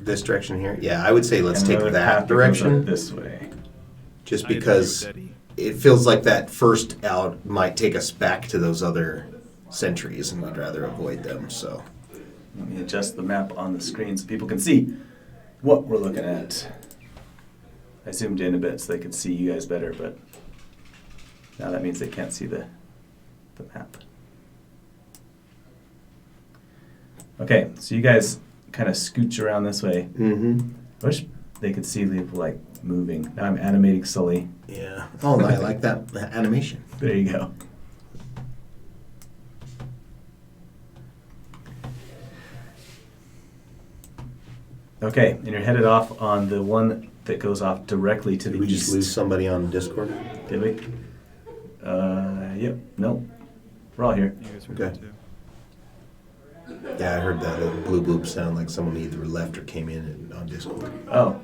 B: this direction here? Yeah, I would say let's
A: and
B: take
A: another
B: that
A: path goes up
B: direction,
A: this way.
B: just
C: I agree
B: because
C: with Eddie.
B: it feels like that first out might take us back to those other sentries, and we'd rather avoid them, so.
A: Let me adjust the map on the screen so people can see what we're looking at. I zoomed in a bit so they could see you guys better, but now that means they can't see the map. Okay, so you guys kind of scooch around this way.
B: Mm-hmm.
A: I wish they could see people like moving. Now I'm animating Sully.
B: Yeah. Oh, I like that animation.
A: There you go. Okay, and you're headed off on the one that goes off directly to
B: Did
A: the
B: we
A: east.
B: just lose somebody on Discord?
A: Did we? Yep. Nope. We're all here.
C: You guys are
B: Okay.
C: good too.
B: Yeah, I heard that little blue boop sound like someone either left or came in on Discord.
A: Oh,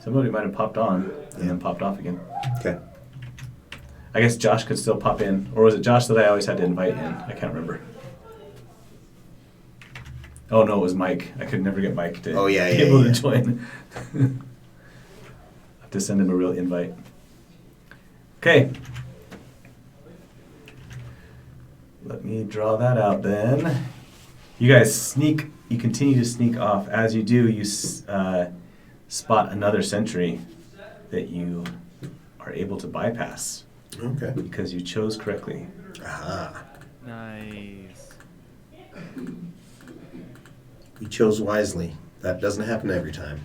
A: somebody might have popped on and then popped off again.
B: Okay.
A: I guess Josh could still pop in, or was it Josh that I always had to invite in? I can't remember. Oh no, it was Mike. I could never get Mike to
B: Oh, yeah,
A: be
B: yeah,
A: able
B: yeah.
A: to join. I have to send him a real invite. Okay. Let me draw that out then. You guys sneak. You continue to sneak off. As you do, you spot another sentry that you are able to bypass
B: Okay.
A: because you chose correctly.
B: Aha.
C: Nice.
B: We chose wisely. That doesn't happen every time.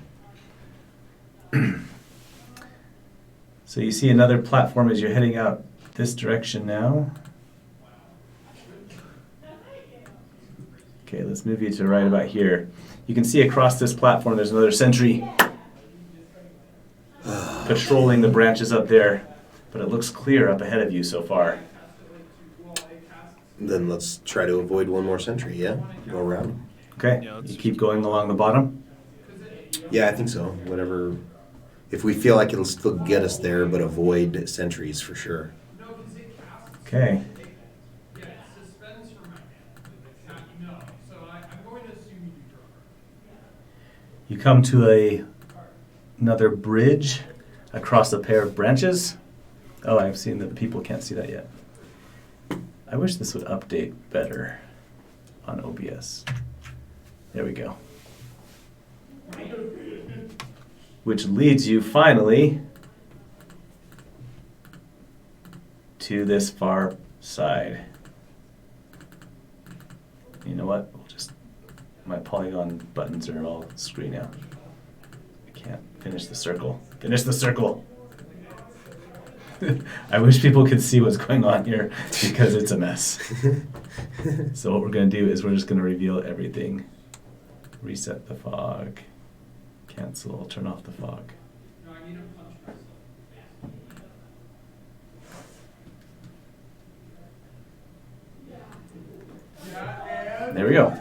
A: So you see another platform as you're heading out this direction now. Okay, let's move you to right about here. You can see across this platform there's another sentry patrolling the branches up there, but it looks clear up ahead of you so far.
B: Then let's try to avoid one more sentry, yeah? Go around them.
A: Okay,
C: Yeah, let's
A: you
C: just
A: keep going along the bottom.
B: Yeah, I think so. Whatever. If we feel like it'll still get us there, but avoid sentries for sure.
A: Okay,
E: Yeah, it suspends for my hand. No, so I'm going to assume you draw.
A: you come to another bridge across a pair of branches. Oh, I've seen that the people can't see that yet. I wish this would update better on OBS. There we go. Which leads you finally to this far side. You know what? My polygon buttons are all screwed now. I can't finish the circle. Finish the circle! I wish people could see what's going on here because it's a mess. So what we're going to do is we're just going to reveal everything reset the fog, cancel, turn off the fog.
E: No, I need to punch myself. Yeah, and
A: There we go.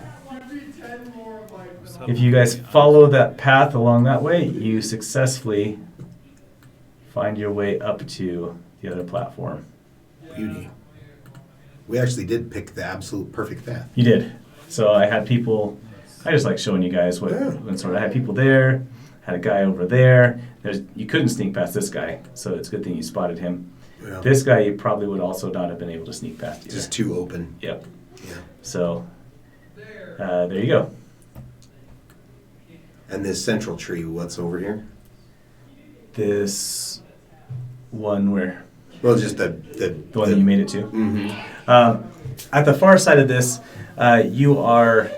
E: give me 10 more of like the
A: If you guys follow that path along that way, you successfully find your way up to the other platform.
B: Beauty. We actually did pick the absolute perfect path.
A: You did. So I had people. I just like showing you guys what.
B: Yeah.
A: When sort of I had people there. Had a guy over there. You couldn't sneak past this guy, so it's a good thing you spotted him.
B: Yeah.
A: This guy you probably would also not have been able to sneak past either.
B: Just too open.
A: Yep.
B: Yeah.
A: So there you go.
B: And this central tree, what's over here?
A: This one where
B: Well, just the
A: one that you made it to.
B: Mm-hmm.
A: At the far side of this, you are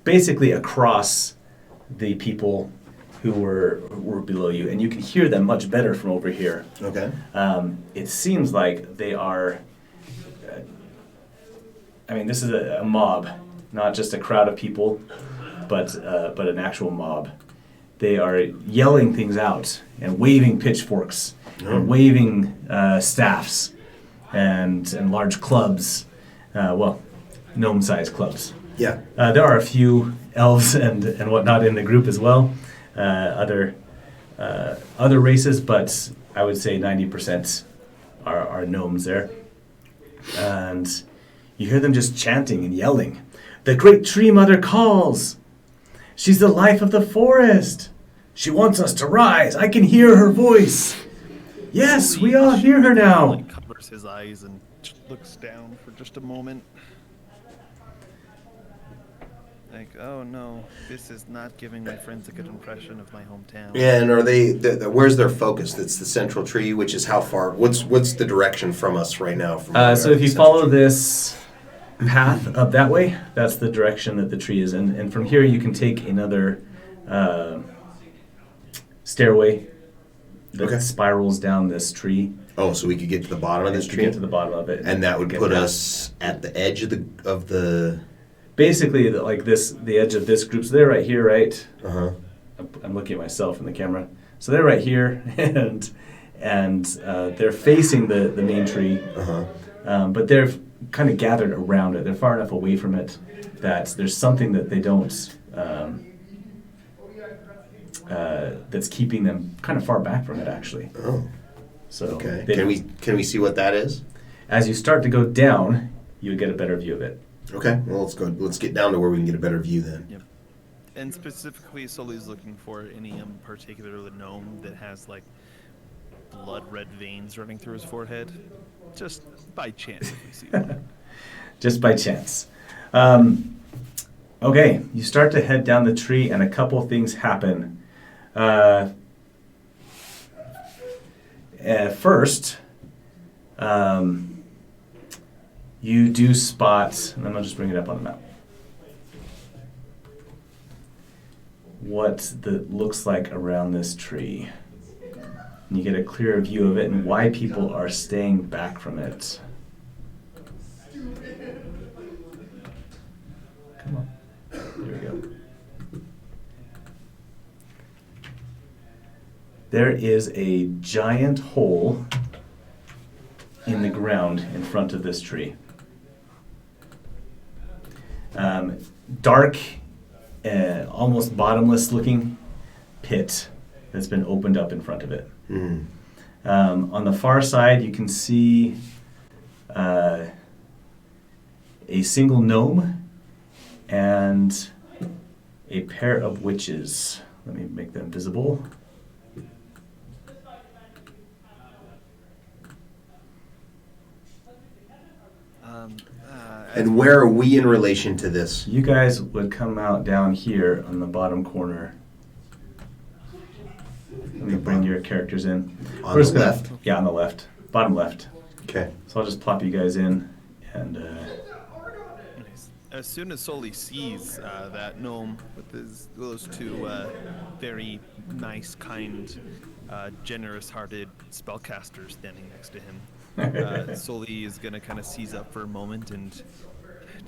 A: basically across the people who were below you, and you can hear them much better from over here.
B: Okay.
A: It seems like they are. I mean, this is a mob, not just a crowd of people, but an actual mob. They are yelling things out and waving pitchforks and waving staffs and large clubs. Well, gnome-sized clubs.
B: Yeah.
A: There are a few elves and whatnot in the group as well, other races, but I would say 90% are gnomes there. And you hear them just chanting and yelling. The great tree mother calls. She's the life of the forest. She wants us to rise. I can hear her voice. Yes, we all hear her now.
C: Like covers his eyes and just looks down for just a moment. Like, oh no, this is not giving my friends a good impression of my hometown.
B: Yeah, and are they? Where's their focus? That's the central tree, which is how far? What's the direction from us right now? From
A: So if you follow this path up that way, that's the direction that the tree is in. And from here you can take another stairway that spirals down this tree.
B: Oh, so we could get to the bottom of this tree.
A: Get to the bottom of it,
B: and that would
A: get
B: put
A: past.
B: us at the edge of the.
A: Basically, like the edge of this group. So they're right here, right? I'm looking at myself in the camera. So they're right here, and they're facing the main tree. But they're kind of gathered around it. They're far enough away from it that there's something that they don't. That's keeping them kind of far back from it, actually.
B: Oh.
A: So
B: Okay. Can we see what that is?
A: As you start to go down, you would get a better view of it.
B: Okay. Well, let's go. Let's get down to where we can get a better view then.
C: Yep. And specifically, Sully's looking for any particular gnome that has like blood red veins running through his forehead. Just by chance, if we see one.
A: Just by chance. Okay, you start to head down the tree, and a couple things happen. First, you do spot, and I'm going to just bring it up on the map, what that looks like around this tree. And you get a clearer view of it and why people are staying back from it. Come on. There we go. There is a giant hole in the ground in front of this tree. Dark, almost bottomless looking pit that's been opened up in front of it. On the far side, you can see a single gnome and a pair of witches. Let me make them visible.
B: And where are we in relation to this?
A: You guys would come out down here on the bottom corner. Let me bring your characters in.
B: On the left?
A: Yeah, on the left. Bottom left.
B: Okay.
A: So I'll just plop you guys in. And
C: Nice. As soon as Sully sees that gnome with those two very nice, kind, generous-hearted spellcasters standing next to him, Sully is going to kind of seize up for a moment, and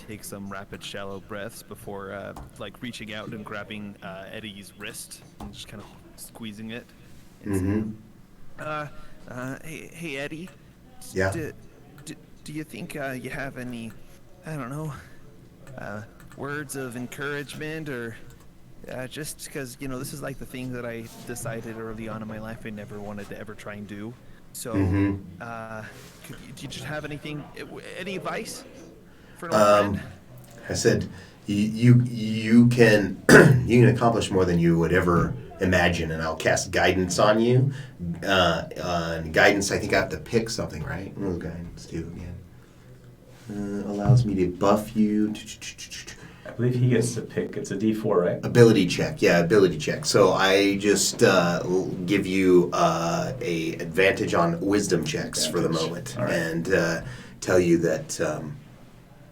C: take some rapid, shallow breaths before, like, reaching out and grabbing Eddie's wrist and just kind of squeezing it. And hey, Eddie.
B: Yeah.
C: Do you think you have any, I don't know, words of encouragement or just because, this is like the thing that I decided early on in my life I never wanted to ever try and do. So, do you just have anything, any advice for an old friend?
B: I said, you can you can accomplish more than you would ever imagine, and I'll cast guidance on you. Guidance, I think I have to pick something, right? What does guidance do again? Allows me to buff you.
A: I believe he gets to pick. It's a D4, right?
B: Ability check, yeah, ability check. So I just give you a advantage on wisdom checks for the moment,
A: All right.
B: and tell you that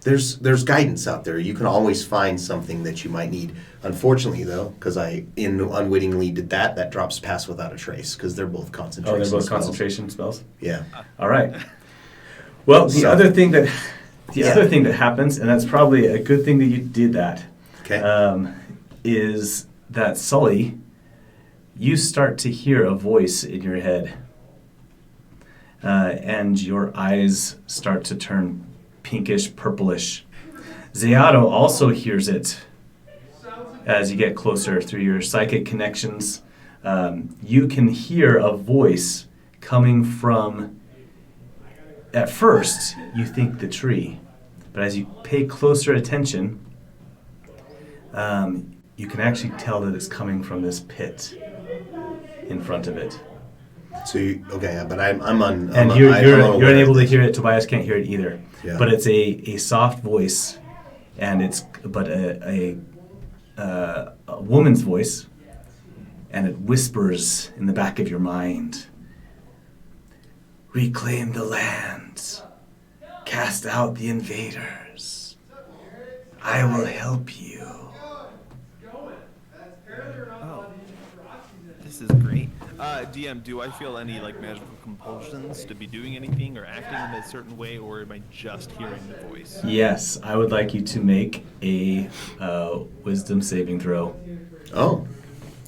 B: there's guidance out there. You can always find something that you might need. Unfortunately, though, because I unwittingly did that drops pass without a trace because they're both concentration.
A: Oh, they're both
B: spells.
A: concentration spells?
B: Yeah.
A: All right. Well, the
B: So-
A: other thing that
B: Yeah.
A: other thing that happens, and that's probably a good thing that you did that,
B: Okay.
A: is that Sully, you start to hear a voice in your head, and your eyes start to turn pinkish, purplish. Zeato also hears it as you get closer through your psychic connections. You can hear a voice coming from. At first, you think the tree, but as you pay closer attention, you can actually tell that it's coming from this pit in front of it.
B: So but I'm on.
A: And
B: I'm
A: you're
B: unaware
A: unable
B: of
A: to
B: this.
A: hear it. Tobias can't hear it either.
B: Yeah.
A: But it's a soft voice, and it's a woman's voice, and it whispers in the back of your mind. Reclaim the lands. Cast out the invaders. I will help you.
C: This is great. DM, do I feel any like magical compulsions to be doing anything or acting in a certain way, or am I just hearing the voice?
A: Yes, I would like you to make a wisdom saving throw.
B: Oh,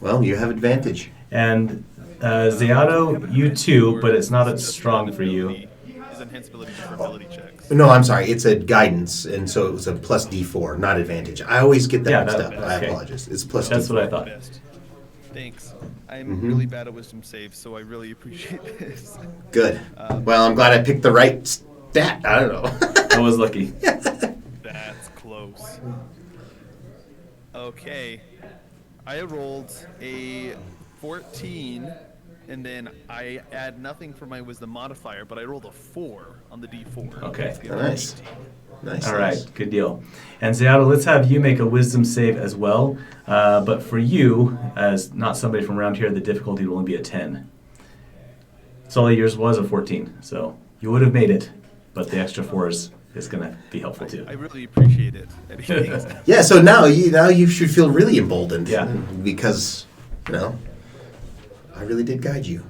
B: well, you have advantage.
A: And Zeato, you too, but it's not as strong for you.
C: His enhanced ability for ability checks.
B: No, I'm sorry. It's a guidance, and so it was a plus D4, not advantage. I always get that
A: Yeah,
B: mixed
A: that-
B: up. I
A: okay.
B: apologize. It's plus
A: That's
B: D4.
A: what I thought.
C: Best. Thanks. I'm really bad at wisdom saves, so I really appreciate this.
B: Good. Well, I'm glad I picked the right stat. I don't know.
A: I was lucky.
C: That's close. Okay. I rolled a 14, and then I add nothing for my wisdom modifier, but I rolled a 4 on the D4.
A: Okay.
C: That's the other
B: Nice.
C: 18.
B: Nice.
A: All right, good deal. And Zeato, let's have you make a wisdom save as well. But for you, as not somebody from around here, the difficulty will only be a 10. Sully, yours was a 14, so you would have made it, but the extra 4 is going to be helpful too.
C: I really appreciate it. Thanks.
B: Yeah. So now you should feel really emboldened.
A: Yeah.
B: Because I really did guide you.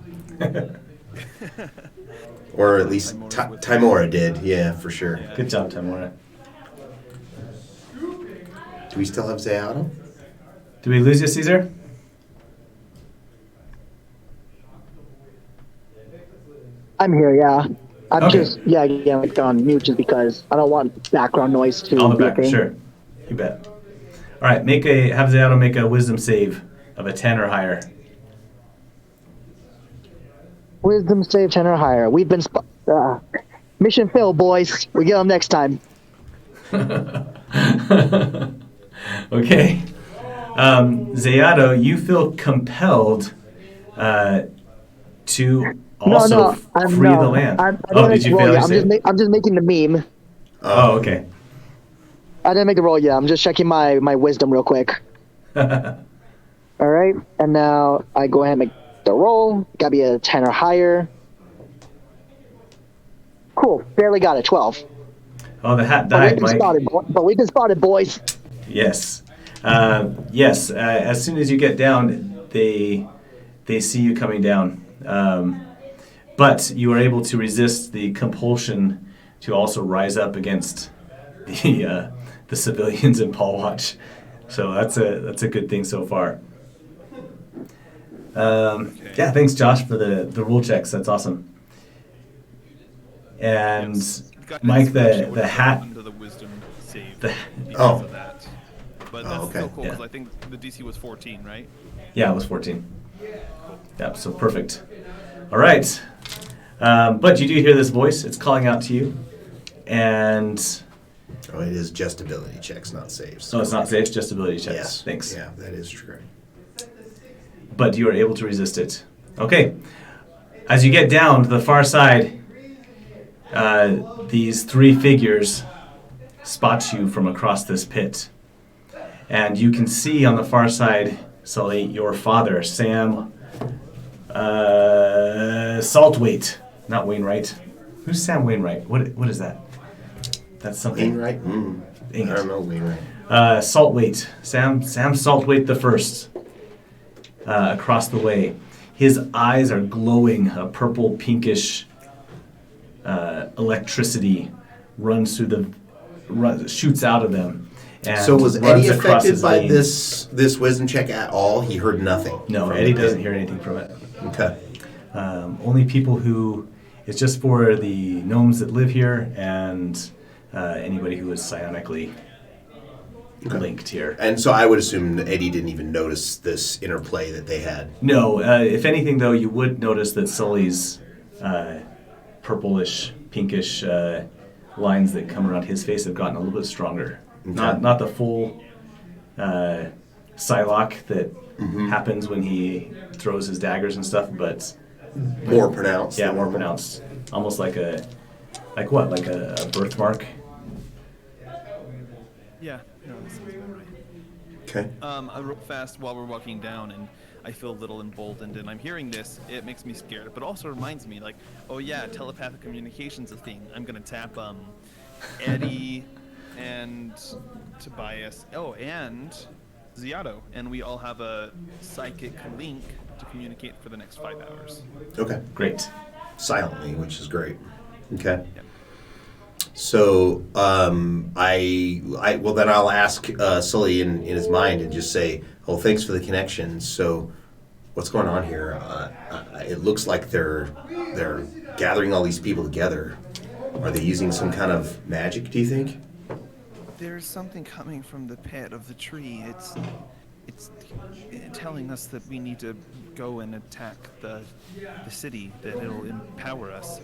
B: Or at least Timora did. Yeah, for sure.
A: Good job, Tamora.
B: Do we still have Zeato?
A: Did we lose you, Caesar?
D: I'm here, yeah. I'm
A: Okay.
D: just, like on mute just because I don't want background noise to
A: All the
D: be a
A: back,
D: thing.
A: sure. You bet. All right, have Zeato make a wisdom save of a 10 or higher.
D: Wisdom save 10 or higher. We've been mission failed, boys. We get them next time.
A: Okay. Zeato, you feel compelled to also free the land.
D: I didn't make
A: did
D: the
A: you
D: roll
A: fail
D: yet.
A: your save?
D: I'm just making the meme.
A: Oh, okay.
D: I didn't make the roll yet. I'm just checking my wisdom real quick. All right, and now I go ahead and make the roll. Gotta be a 10 or higher. Cool, barely got it. 12.
A: Oh, the hat
D: But
A: died, Mike.
D: we've been spotted, boys.
A: Yes. Yes. As soon as you get down, they see you coming down. But you are able to resist the compulsion to also rise up against the civilians in Paul Watch. So that's a good thing so far. Yeah, thanks Josh for the rule checks. That's awesome. And Mike, the hat.
C: Under the wisdom save
A: The-
C: because of that. But that's
B: okay.
C: still cool because
A: Yeah.
C: I think the DC was 14, right?
A: Yeah, it was 14. Yeah, so perfect. All right. But you do hear this voice. It's calling out to you. And
B: Oh, it is just ability checks, not saves.
A: it's not safe, just ability checks.
B: Yes.
A: Thanks.
B: Yeah, that is true.
A: But you are able to resist it. Okay. As you get down to the far side, these three figures spot you from across this pit. And you can see on the far side, Sully, your father, Sam Saltwaite. Not Wainwright. Who's Sam Wainwright? What is that? That's something.
B: Wainwright? I don't know Wainwright.
A: Saltwaite. Sam Saltwaite the First. Across the way. His eyes are glowing, a purple pinkish electricity shoots out of them. And
B: So was
A: runs
B: Eddie
A: across
B: affected
A: his
B: by
A: veins.
B: this wisdom check at all? He heard nothing.
A: No,
B: from
A: Eddie
B: the
A: doesn't
B: pit.
A: hear anything from it.
B: Okay.
A: Only people who, it's just for the gnomes that live here and anybody who is psionically linked here.
B: And so I would assume that Eddie didn't even notice this interplay that they had.
A: No, if anything though, you would notice that Sully's purplish, pinkish lines that come around his face have gotten a little bit stronger.
B: Okay.
A: Not the full Psylocke that happens when he throws his daggers and stuff, but
B: More pronounced.
A: yeah,
B: than
A: more
B: normal.
A: pronounced. Almost like a birthmark.
C: Yeah. No, that sounds about right.
B: Okay.
C: I wrote fast while we're walking down, and I feel a little emboldened, and I'm hearing this. It makes me scared, but also reminds me, like, oh yeah, telepathic communication's a thing. I'm gonna tap Eddie and Tobias. Oh, and Ziato, and we all have a psychic link to communicate for the next 5 hours.
B: Okay.
A: Great.
B: Silently, which is great. Okay.
C: Yep.
B: So well then I'll ask Sully in his mind and just say, "Oh, thanks for the connection. So, what's going on here? It looks like they're gathering all these people together. Are they using some kind of magic? Do you think?"
C: There's something coming from the pit of the tree. It's telling us that we need to go and attack the city, that it'll empower us.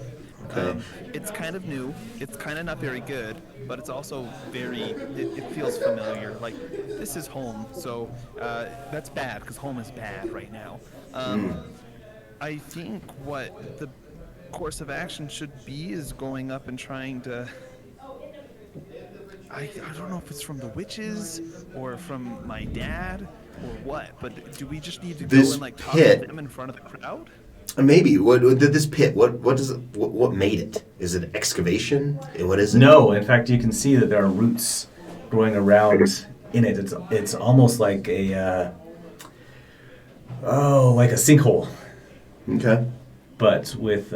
B: Okay.
C: It's kind of new. It's kind of not very good, but it's also it feels familiar. Like, this is home, so that's bad, because home is bad right now. I think what the course of action should be is going up and trying to... I don't know if it's from the witches or from my dad or what, but do we just need to go
B: This
C: and like talk
B: pit-
C: to them in front of the crowd?
B: Maybe. What did this pit? What made it? Is it excavation? What is it?
A: No, in fact, you can see that there are roots growing around in it. It's almost like a sinkhole,
B: Okay.
A: but with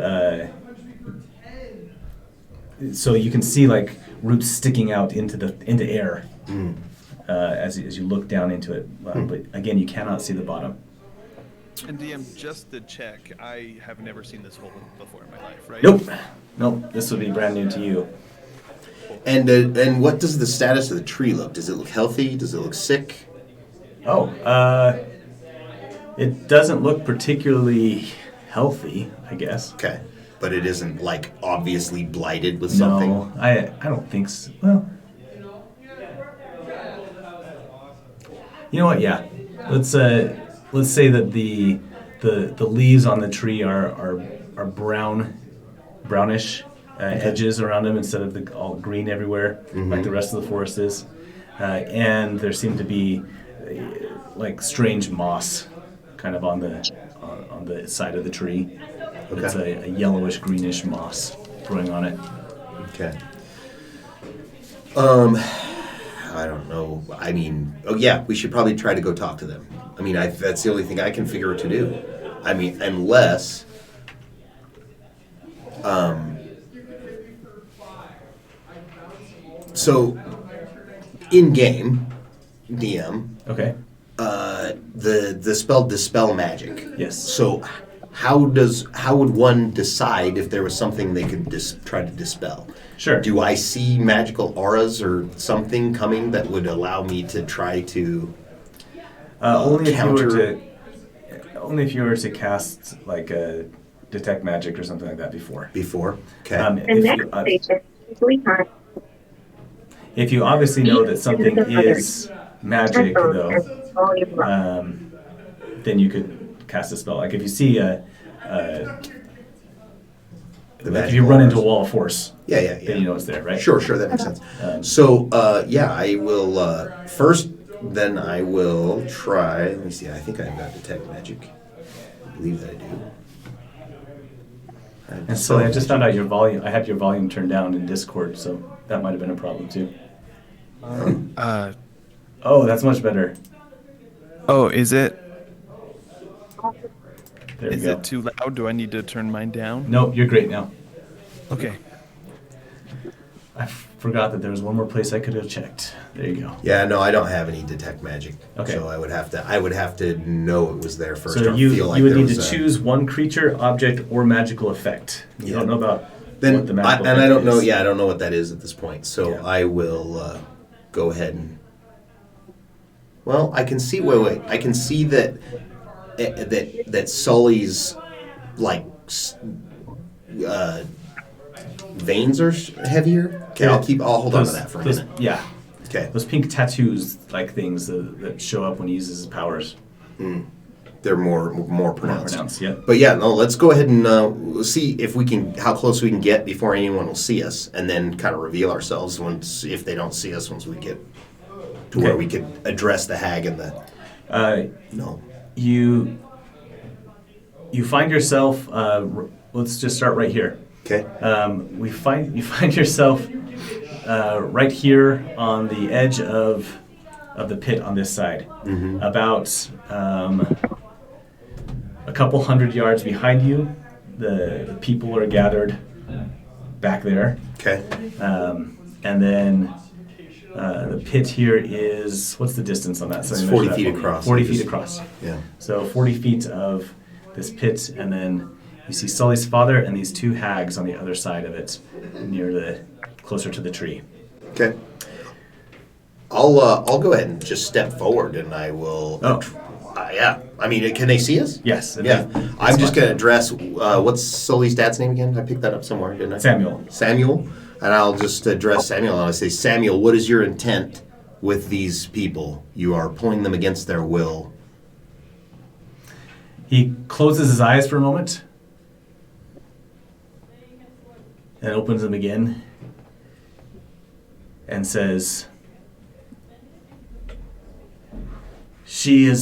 A: so you can see like roots sticking out into air as you look down into it. But again, you cannot see the bottom.
C: And DM, just to check, I have never seen this hole before in my life, right?
A: Nope. This would be brand new to you.
B: And what does the status of the tree look? Does it look healthy? Does it look sick?
A: It doesn't look particularly healthy, I guess.
B: Okay. But it isn't like obviously blighted with something.
A: No, I don't think so. Well, you know what? Yeah, let's say that the leaves on the tree are brownish edges around them instead of the all green everywhere like the rest of the forest is, and there seem to be like strange moss kind of on the side of the tree.
B: Okay.
A: It's a yellowish greenish moss growing on it.
B: Okay. I don't know. I mean, oh yeah, we should probably try to go talk to them. I mean, that's the only thing I can figure out to do. I mean, unless, So, in game, DM,
A: Okay.
B: the spell dispel magic.
A: Yes.
B: So, how would one decide if there was something they could try to dispel?
A: Sure.
B: Do I see magical auras or something coming that would allow me to try to
A: only
B: counter?
A: only if you were to cast like a detect magic or something like that before.
B: Before? Okay.
A: If you obviously know that something is magic, though, then you could cast a spell. Like if you see like if you run into a wall of force,
B: yeah.
A: then you know it's there, right?
B: Sure, that makes sense. So, I will first. Then I will try. Let me see. I think I've got detect magic. I believe that I do.
A: And so I just found out your volume. I had your volume turned down in Discord, so that might have been a problem too. Oh, that's much better.
F: Oh, is it?
A: There we
F: Is
A: go.
F: it too loud? Do I need to turn mine down?
A: Nope, you're great now.
F: Okay.
A: I forgot that there was one more place I could have checked. There you go.
B: Yeah, no, I don't have any detect magic.
A: Okay.
B: So I would have to know it was there first.
A: So
B: or
A: you
B: feel like
A: would
B: there
A: need to
B: was
A: choose one creature, object, or magical effect. You don't know about what the
B: Then
A: magical
B: and I
A: effect
B: don't know.
A: is.
B: Yeah, I don't know what that is at this point. So
A: Yeah.
B: I will go ahead and. Well, I can see. Wait. I can see that that Sully's like veins are heavier. Okay,
A: Yeah.
B: I'll hold on to that for a minute.
A: Yeah.
B: Okay,
A: Those pink tattoos, like things that show up when he uses his powers.
B: they're more pronounced.
A: Pronounced, yeah.
B: But yeah, no. Let's go ahead and see if we can how close we can get before anyone will see us, and then kind of reveal ourselves once if they don't see us once we get to where
A: Okay.
B: we could address the hag and the no.
A: You find yourself. Let's just start right here.
B: Okay.
A: You find yourself right here on the edge of the pit on this side, about a couple hundred yards behind you. The people are gathered back there,
B: Okay.
A: and then the pit here is, what's the distance on that?
B: It's
A: Somebody
B: 40
A: measure that
B: feet
A: for me.
B: across.
A: 40 feet across.
B: Yeah.
A: So 40 feet of this pit, and then you see Sully's father and these two hags on the other side of it, closer to the tree.
B: Okay. I'll go ahead and just step forward, and I will.
A: Oh.
B: Yeah. I mean, can they see us?
A: Yes.
B: Yeah. I'm just gonna address. What's Sully's dad's name again? I picked that up somewhere, didn't I?
A: Samuel.
B: Samuel. And I'll just address Samuel, and I'll say, Samuel, what is your intent with these people? You are pulling them against their will.
A: He closes his eyes for a moment and opens them again and says, She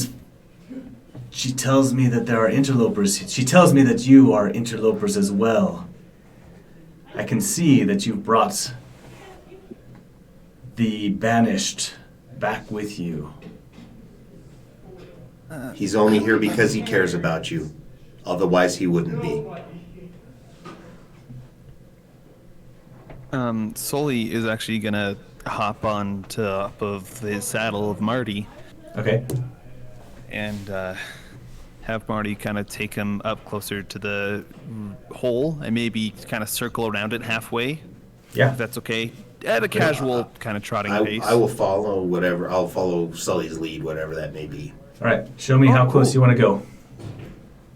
A: tells me that there are interlopers. She tells me that you are interlopers as well. I can see that you've brought the banished back with you.
B: He's only here because he cares about you. Otherwise, he wouldn't be.
F: Sully is actually gonna hop on top of the saddle of Marty
A: Okay.
F: and have Marty kind of take him up closer to the hole and maybe kind of circle around it halfway,
A: Yeah.
F: if that's okay. At a casual kind of trotting pace.
B: I will follow whatever. I'll follow Sully's lead, whatever that may be.
A: All right. Show me how close you want to go.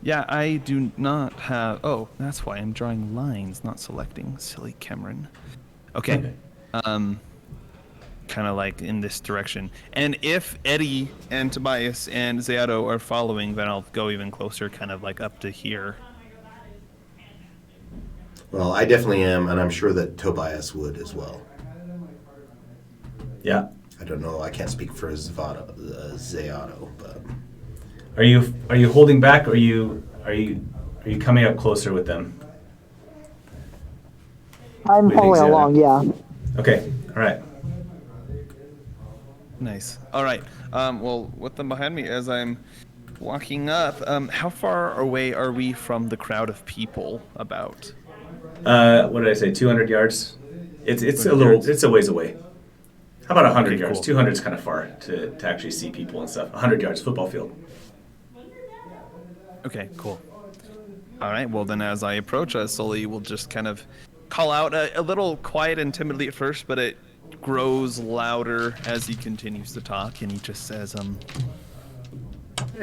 F: Yeah, I do not have... Oh, that's why I'm drawing lines, not selecting. Silly Cameron. Okay. Kind of like in this direction. And if Eddie and Tobias and Zeato are following, then I'll go even closer, kind of like up to here.
B: Well, I definitely am, and I'm sure that Tobias would as well.
A: Yeah.
B: I don't know. I can't speak for Zeato, but
A: Are you holding back, or are you coming up closer with them?
D: I'm
A: What do you think,
D: following
A: Ziana?
D: along, yeah.
A: Okay. All right.
F: Nice. All right. Well, with them behind me as I'm walking up, how far away are we from the crowd of people about?
A: What did I say? 200 yards. It's a
F: 200
A: little.
F: yards?
A: It's a ways away. How about 100
F: Okay,
A: yards?
F: cool.
A: 200 is kind of far to actually see people and stuff. 100 yards, football field.
F: Okay, cool. All right, well then as I approach, Sully will just kind of call out a little quiet and timidly at first, but it grows louder as he continues to talk, and he just says,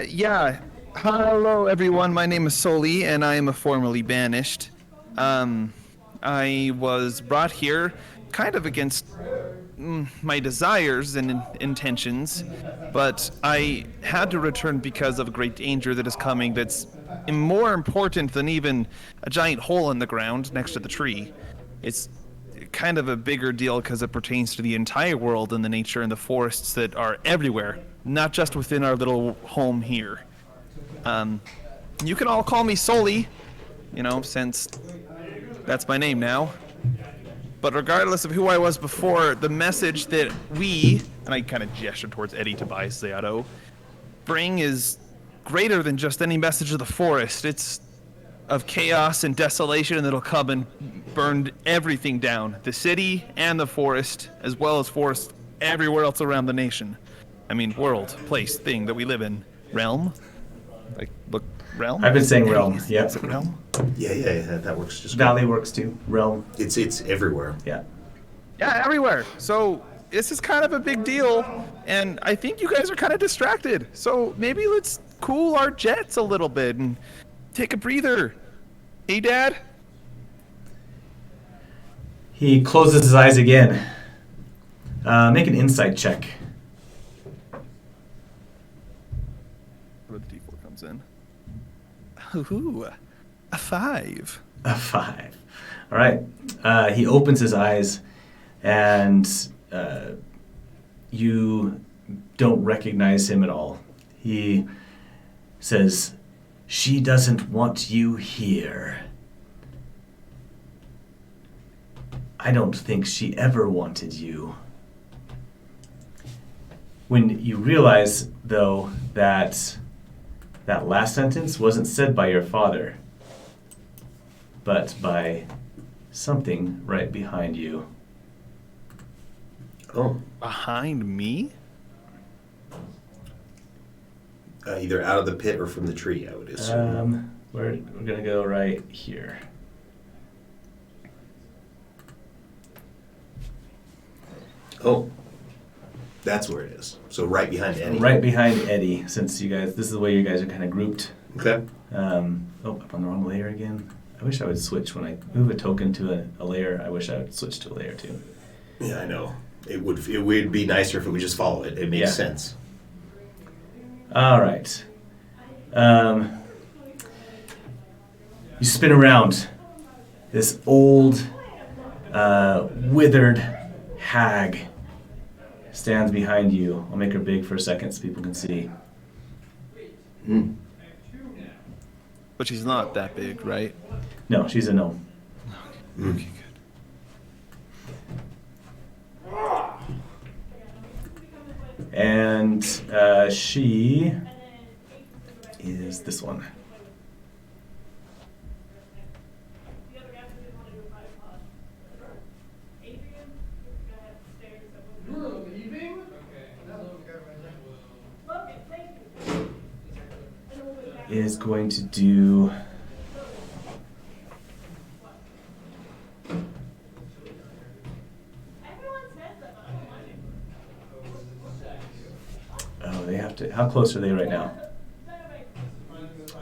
F: yeah, hello everyone, my name is Sully, and I am a formerly banished. I was brought here kind of against my desires and intentions, but I had to return because of a great danger that is coming that's more important than even a giant hole in the ground next to the tree. It's kind of a bigger deal because it pertains to the entire world and the nature and the forests that are everywhere, not just within our little home here. You can all call me Sully, since that's my name now. But regardless of who I was before, the message that we, and I kind of gestured towards Eddie Tobias Zeato, bring is greater than just any message of the forest. It's of chaos and desolation, and it'll come and burn everything down. The city and the forest, as well as forests everywhere else around the nation. I mean, world, place, thing that we live in. Realm? Look, realm?
A: I've been saying
F: Eddie,
A: realm.
F: Is
A: Yep.
F: it realm?
B: Yeah, that works just
A: Valley works too. Realm.
B: good. It's everywhere.
A: Yeah.
F: Yeah, everywhere. So this is kind of a big deal, and I think you guys are kind of distracted. So maybe let's cool our jets a little bit and take a breather. Hey, Dad?
A: He closes his eyes again. Make an insight check.
F: Where the D4 comes in. Ooh, a 5.
A: A 5. All right. He opens his eyes, and you don't recognize him at all. He says, "She doesn't want you here. I don't think she ever wanted you." When you realize, though, that last sentence wasn't said by your father, but by something right behind you.
B: Oh,
F: Behind me?
B: either out of the pit or from the tree, I would assume.
A: We're gonna go right here.
B: Oh, that's where it is. So right behind Eddie.
A: Right behind Eddie, since you guys, this is the way you guys are kind of grouped.
B: Okay.
A: Up on the wrong layer again. I wish I would switch when I move a token to a layer. I wish I would switch to a layer too.
B: Yeah, I know. It would be nicer if we would just follow it. It makes
A: Yeah.
B: sense.
A: All right. You spin around. This old, withered hag stands behind you. I'll make her big for a second so people can see.
B: Hmm.
F: But she's not that big, right?
A: No, she's a gnome.
F: Okay, good.
A: And she is this one.
E: You were leaving?
A: Is going to do they have to. How close are they right now?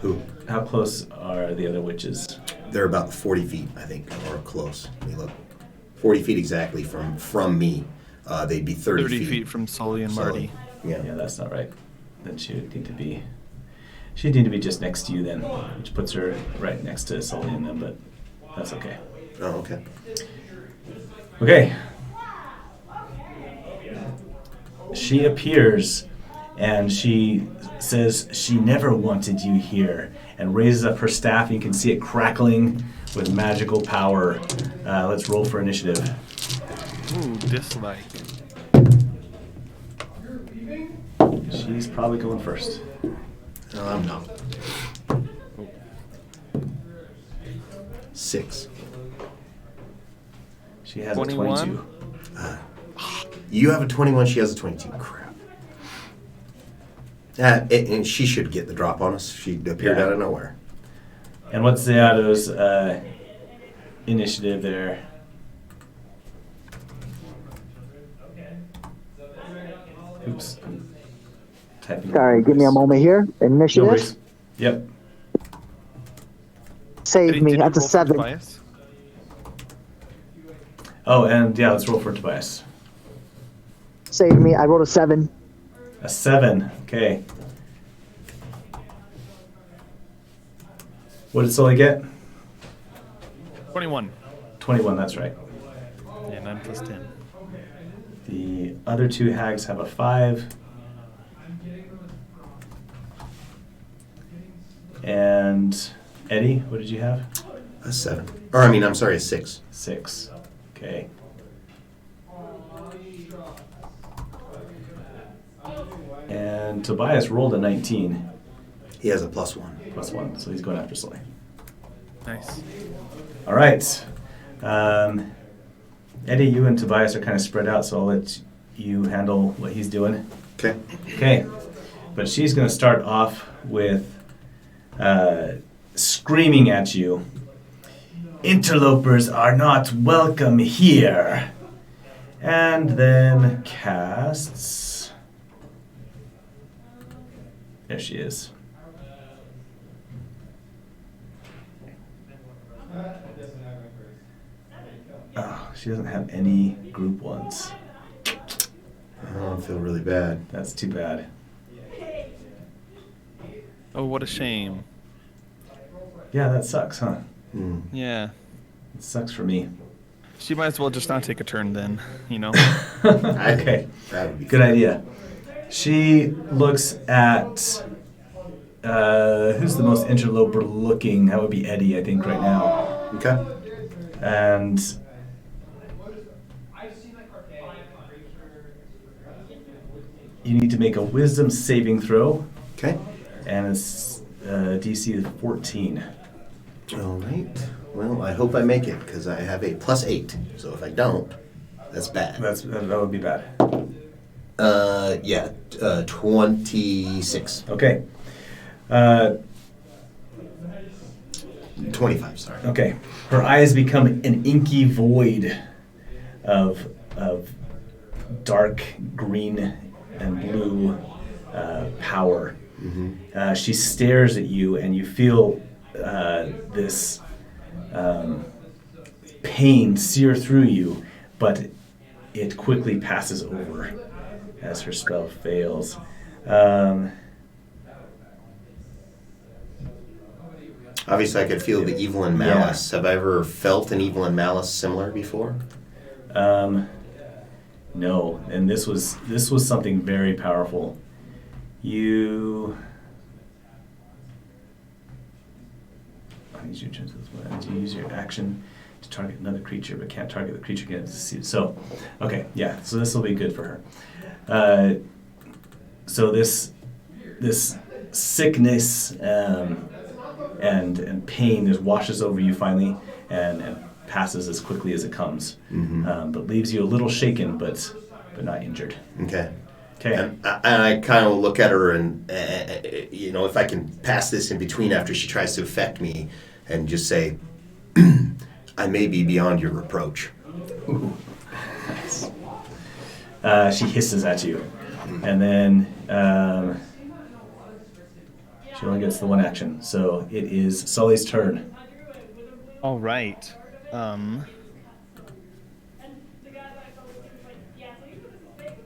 B: Who?
A: How close are the other witches?
B: They're about 40 feet, I think, or close. Let me look. 40 feet exactly from me. They'd be 30
F: feet from Sully and Marty.
B: Yeah.
A: Yeah, that's not right. Then she would need to be. She'd need to be just next to you then, which puts her right next to Sully and them. But that's okay.
B: Oh, okay.
A: Okay. She appears, and she says she never wanted you here, and raises up her staff. You can see it crackling with magical power. Let's roll for initiative.
F: Ooh, dislike.
E: You're leaving?
A: She's probably going first.
B: No, I'm not. 6.
A: She has
F: 21.
A: a 22.
B: You have a 21, she has a 22. Crap. And she should get the drop on us. She appeared
A: Yeah.
B: out of nowhere.
A: And what's Zeato's initiative there? Oops. I'm typing.
D: Sorry, give me a moment here.
A: No
D: Initiative.
A: worries. Yep.
D: Save
F: Did
D: me.
F: you
D: That's a
F: roll for
D: 7.
F: Tobias?
A: Oh, and yeah, let's roll for Tobias.
D: Save me. I rolled a 7.
A: A 7. Okay. What did Sully get?
F: 21.
A: 21, that's right.
F: Yeah, 9 plus 10.
A: The other two hags have a 5. And Eddie, what did you have?
B: A 7. Or, I mean, I'm sorry, a 6.
A: 6. Okay. And Tobias rolled a 19
B: He has a +1.
A: plus 1, so he's going after Sully.
F: Nice.
A: All right. Eddie, you and Tobias are kind of spread out, so I'll let you handle what he's doing.
B: Okay.
A: Okay. But she's going to start off with screaming at you. Interlopers are not welcome here. And then casts... There she is. Oh, she doesn't have any group ones.
B: Oh, I feel really bad.
A: That's too bad.
F: Oh, what a shame.
A: Yeah, that sucks, huh?
B: Mm.
F: Yeah.
A: It sucks for me.
F: She might as well just not take a turn then, you know?
A: Okay,
B: That would be
A: good idea. She looks at who's the most interloper looking. That would be Eddie, I think, right now.
B: Okay.
A: And you need to make a wisdom saving throw,
B: Okay.
A: and it's DC is 14.
B: All right. Well, I hope I make it because I have a +8. So if I don't, that's bad.
A: That would be bad.
B: Yeah, 26.
A: Okay.
B: 25, sorry.
A: Okay. Her eyes become an inky void of dark green and blue power.
B: Mm-hmm.
A: She stares at you, and you feel this pain sear through you, but it quickly passes over as her spell fails.
B: Obviously, I could feel the evil and malice. Have I ever felt an evil and malice similar before?
A: No, and this was something very powerful. You. I need you to use your action to target another creature, but can't target the creature against the So, okay, yeah. So this will be good for her. So this sickness and pain just washes over you finally, and passes as quickly as it comes, but leaves you a little shaken, but not injured.
B: Okay.
A: Okay.
B: And I kind of look at her and, if I can pass this in between after she tries to affect me and just say, I may be beyond your reproach.
A: Ooh, nice. She hisses at you, and then she only gets the one action. So it is Sully's turn.
F: All right.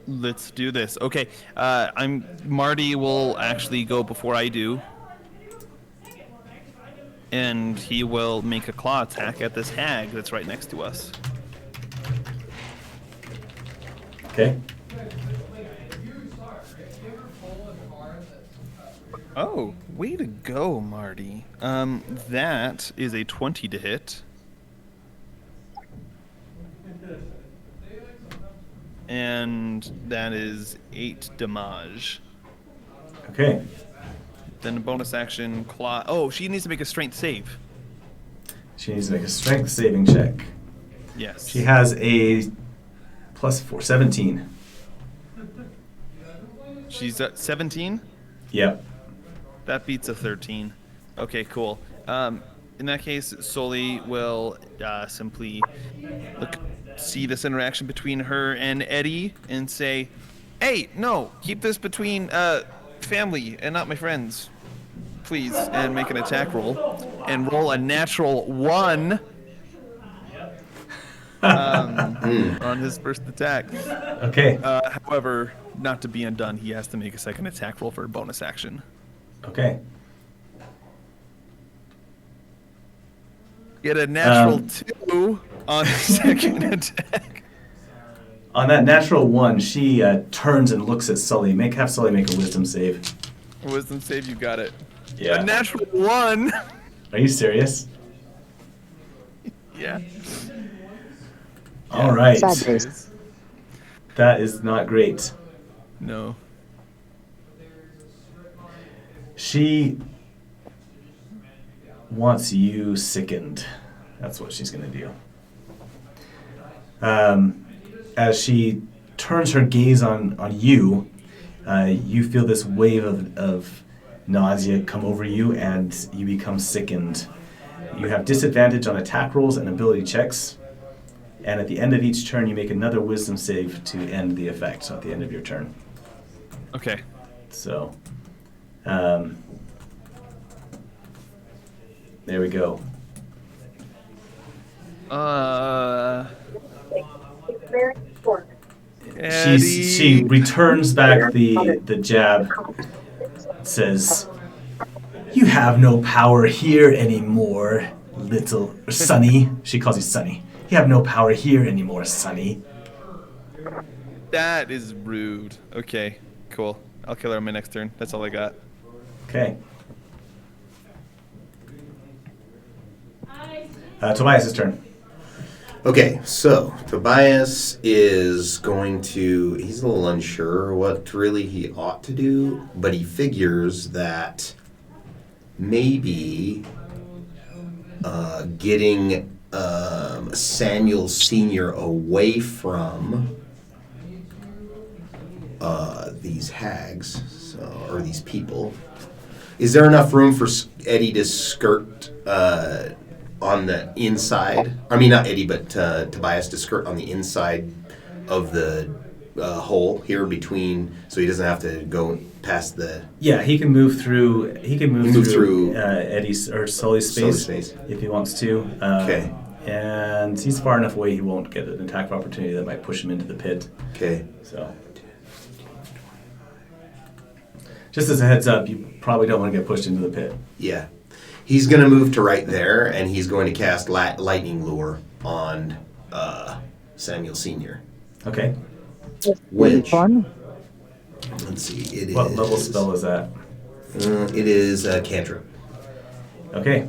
F: Let's do this. Okay. Marty will actually go before I do. And he will make a claw attack at this hag that's right next to us.
A: Okay.
F: Oh, way to go, Marty. That is a 20 to hit. And that is 8 damage.
A: Okay.
F: Then a bonus action claw. Oh, she needs to make a strength save.
A: She needs to make a strength saving check.
F: Yes.
A: She has a +4, 17.
F: She's at 17.
A: Yep.
F: That beats a 13. Okay, cool. In that case, Sully will simply see this interaction between her and Eddie and say, "Hey, no, keep this between family and not my friends, please," and make an attack roll and roll a natural 1 on his first attack.
A: Okay.
F: However, not to be undone, he has to make a second attack roll for a bonus action.
A: Okay.
F: Get a natural 2 on the second attack.
A: On that natural 1, she turns and looks at Sully. Have Sully make a wisdom save.
F: Wisdom save, you got it.
A: Yeah.
F: A natural 1.
A: Are you serious?
F: Yeah.
A: All right.
D: Sad face.
A: That is not great.
F: No.
A: She wants you sickened. That's what she's going to do. As she turns her gaze on you, you feel this wave of nausea come over you, and you become sickened. You have disadvantage on attack rolls and ability checks, and at the end of each turn, you make another wisdom save to end the effect, so at the end of your turn.
F: Okay.
A: So, there we go. She returns back the jab, says, "You have no power here anymore, little Sonny." She calls you Sonny. "You have no power here anymore, Sonny."
F: That is rude. Okay, cool. I'll kill her on my next turn. That's all I got.
A: Okay. Tobias' turn.
B: Okay, so Tobias is going to. He's a little unsure what really he ought to do, but he figures that maybe getting Samuel Sr. away from these hags, or these people. Is there enough room for Eddie to skirt on the inside? I mean, not Eddie, but Tobias to skirt on the inside of the hole here between, so he doesn't have to go past the.
A: Yeah, he can move through. He can move through Eddie's or Sully's space if he wants to.
B: Okay.
A: And he's far enough away he won't get an attack of opportunity that might push him into the pit.
B: Okay.
A: So, just as a heads up, you probably don't want to get pushed into the pit.
B: Yeah. He's going to move to right there, and he's going to cast Lightning Lure on Samuel Sr.
A: Okay.
B: Which,
D: Fun.
B: let's see, it is...
A: What level spell is that?
B: It is a cantrip.
A: Okay.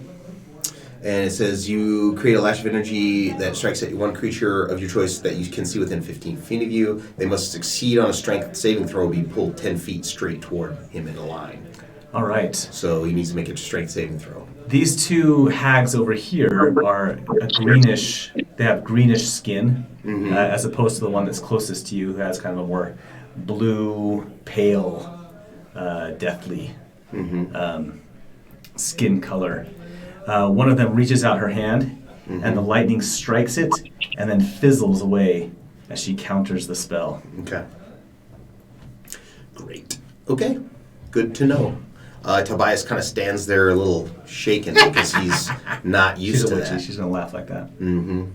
B: And it says you create a lash of energy that strikes at one creature of your choice that you can see within 15 feet of you. They must succeed on a strength saving throw, be pulled 10 feet straight toward him in a line.
A: All right.
B: So he needs to make a strength saving throw.
A: These two hags over here are a greenish. They have greenish skin, as opposed to the one that's closest to you, who has kind of a more blue, pale, deathly skin color. One of them reaches out her hand, and the lightning strikes it, and then fizzles away as she counters the spell.
B: Okay. Great. Okay. Good to know. Tobias kind of stands there a little shaken because he's not used to that.
A: She's going to laugh like that.
B: Mm-hmm.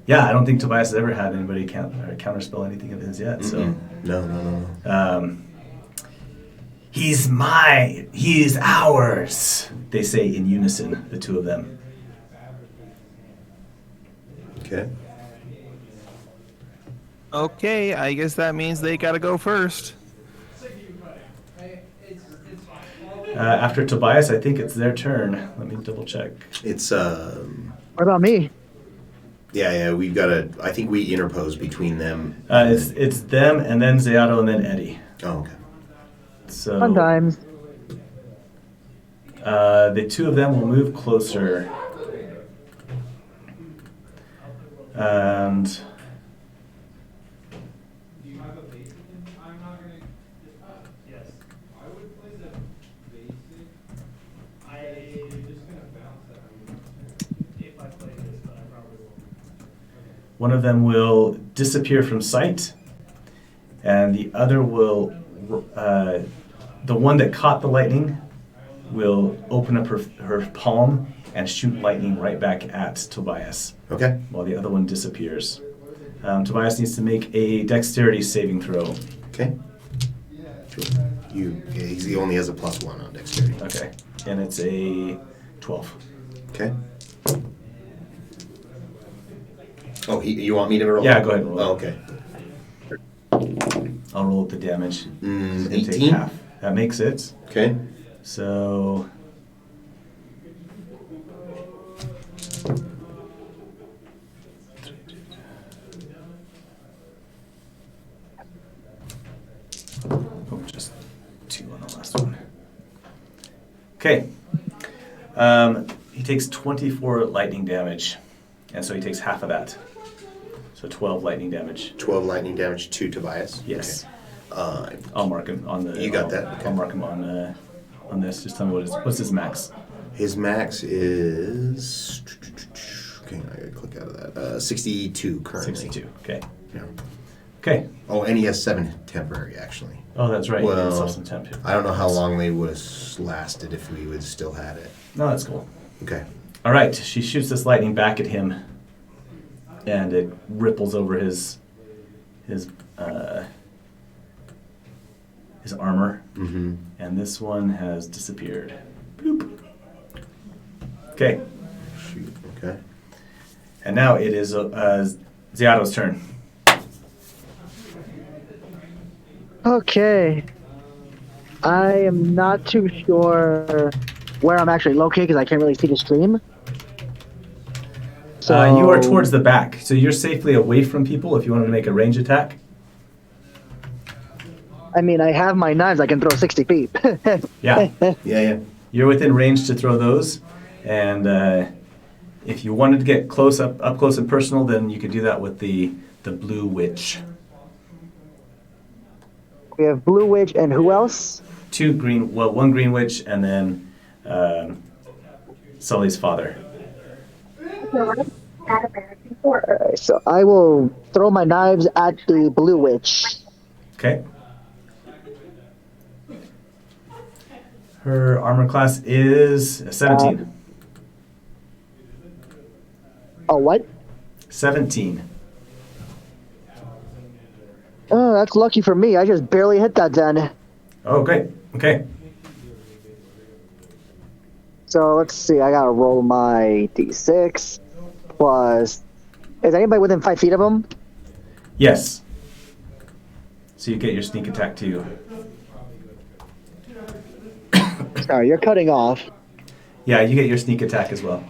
A: Yeah, I don't think Tobias has ever had anybody counterspell anything of his yet. So
B: No.
A: He's mine. He is ours. They say in unison, the two of them.
B: Okay.
F: Okay, I guess that means they gotta go first.
A: After Tobias, I think it's their turn. Let me double check.
B: It's
D: What about me?
B: yeah. We've got to. I think we interpose between them.
A: It's them, and then Zayato, and then Eddie.
B: Oh, okay.
A: So
D: Sometimes.
A: the two of them will move closer. And
E: Do you have a basic? I'm not gonna. Yes. I would play the basic. You're just gonna bounce that. If I play this, but I probably won't.
A: one of them will disappear from sight, and the other will, the one that caught the lightning will open up her palm and shoot lightning right back at Tobias,
B: Okay.
A: while the other one disappears. Tobias needs to make a dexterity saving throw.
B: Okay. Sure. He only has a +1 on dexterity.
A: Okay, and it's a 12.
B: Okay. Oh, you want me to roll?
A: Yeah, go ahead and roll.
B: Oh, okay.
A: I'll roll the damage. It's gonna take
B: 18?
A: half. That makes it.
B: Okay.
A: So. Oh, just 2 on the last one. Okay. He takes 24 lightning damage, and so he takes half of that. So 12 lightning damage.
B: 12 lightning damage to Tobias?
A: Yes.
B: Okay.
A: I'll mark him on the.
B: You got
A: I'll-
B: that? Okay.
A: I'll mark him on this. Just tell me what's his max.
B: His max is... Okay, I gotta click out of that. 62 currently.
A: 62. Okay.
B: Yeah.
A: Okay.
B: Oh, and he has 7 temporary, actually.
A: Oh, that's right.
B: Well,
A: You get yourself some temp.
B: I don't know how long they would have lasted if we would still had it.
A: No, that's cool.
B: Okay.
A: All right. She shoots this lightning back at him, and it ripples over his armor,
B: Mm-hmm.
A: and this one has disappeared. Boop. Okay.
B: Shoot. Okay.
A: And now it is Ziato's turn.
D: Okay. I am not too sure where I'm actually located because I can't really see the stream. So
A: You are towards the back, so you're safely away from people if you wanted to make a range attack.
D: I mean, I have my knives. I can throw 60 feet.
A: Yeah.
B: Yeah.
A: You're within range to throw those, and if you wanted to get up close and personal, then you could do that with the blue witch.
D: We have Blue Witch and who else?
A: One green witch, and then Sully's father.
D: Alright, so I will throw my knives at the Blue Witch.
A: Okay. Her armor class is 17.
D: Oh, what?
A: 17.
D: Oh, that's lucky for me. I just barely hit that then.
A: Oh, great. Okay.
D: So let's see. I gotta roll my d6 plus. Is anybody within 5 feet of him?
A: Yes. So you get your sneak attack too.
D: Sorry, you're cutting off.
A: Yeah, you get your sneak attack as well.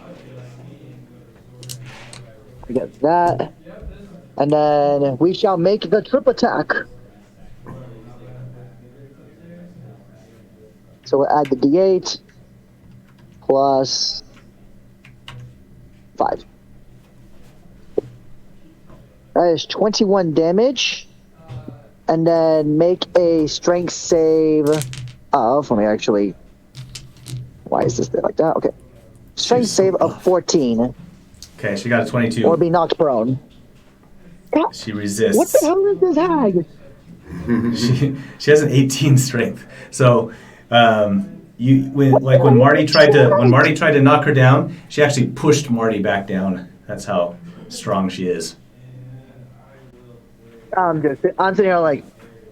D: I get that. And then we shall make the trip attack. So we'll add the d8 plus 5. That is 21 damage. And then make a strength save of, let me actually, why is this there like that? Okay. Strength
A: She's so
D: save of
A: buff.
D: 14
A: Okay, she got a 22.
D: or be knocked prone.
A: She resists.
D: What the hell is this hag?
A: She has an 18 strength. So when Marty tried to knock her down, she actually pushed Marty back down. That's how strong she is.
D: I'm sitting here like,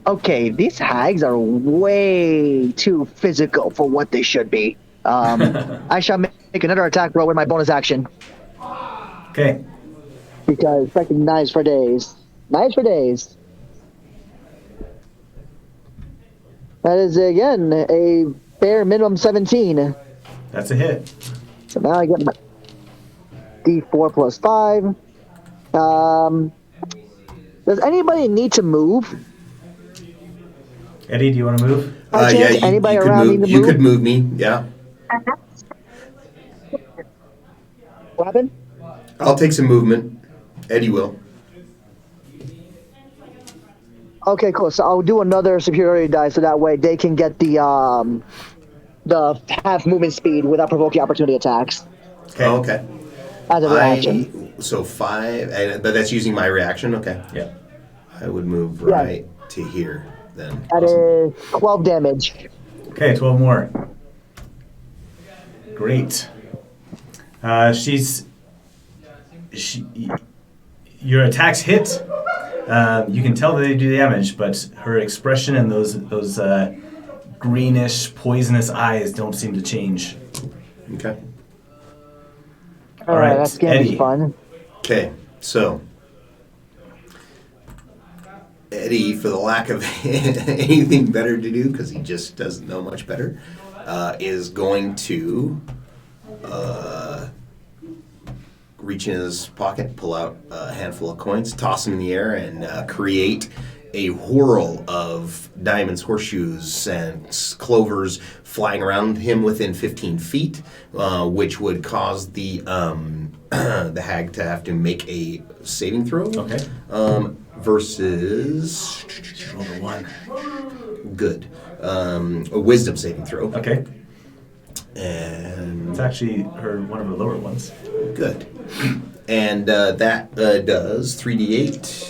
D: okay, these hags are way too physical for what they should be. I shall make another attack roll with my bonus action
A: Okay.
D: because freaking knives for days. Knives for days. That is again a bare minimum 17.
A: That's a hit.
D: So now I get my D4 plus 5. Does anybody need to move?
A: Eddie, do you want to move?
D: By
B: Yeah,
D: chance, anybody
B: could
D: around
B: move.
D: need to
B: You
D: move?
B: could move me. Yeah.
D: What happened?
B: I'll take some movement. Eddie will.
D: Okay, cool. So I'll do another superiority die so that way they can get the half movement speed without provoking opportunity attacks
B: Okay. Oh, okay.
D: as a reaction.
B: So 5, but that's using my reaction. Okay.
A: Yeah.
B: I would move right to here then.
D: That is 12 damage.
A: Okay, 12 more. Great. Your attacks hit. You can tell that they do damage, but her expression and those greenish, poisonous eyes don't seem to change.
B: Okay.
A: All right,
D: that's gonna
A: Eddie.
D: be fun.
B: Okay, so Eddie, for the lack of anything better to do, because he just doesn't know much better, is going to reach in his pocket, pull out a handful of coins, toss them in the air, and create a whirl of diamonds, horseshoes, and clovers flying around him within 15 feet, which would cause the the hag to have to make a saving throw.
A: Okay.
B: Versus
A: Roll the 1.
B: good, a wisdom saving throw.
A: Okay.
B: And
A: It's actually one of her lower ones.
B: good. And that does 3d8.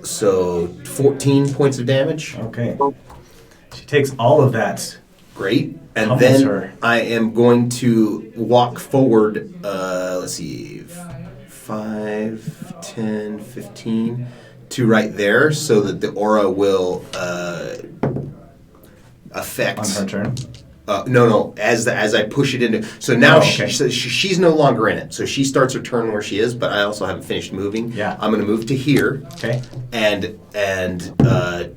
B: So 14 points of damage.
A: Okay. She takes all of that.
B: Great. And
A: Humbles
B: then
A: her.
B: I am going to walk forward, let's see, 5, 10, 15, to right there so that the aura will affect...
A: On her turn.
B: No. As I push it into, so now
A: Oh, okay.
B: she's no longer in it. So she starts her turn where she is, but I also haven't finished moving.
A: Yeah.
B: I'm going to move to here.
A: Okay.
B: And
A: I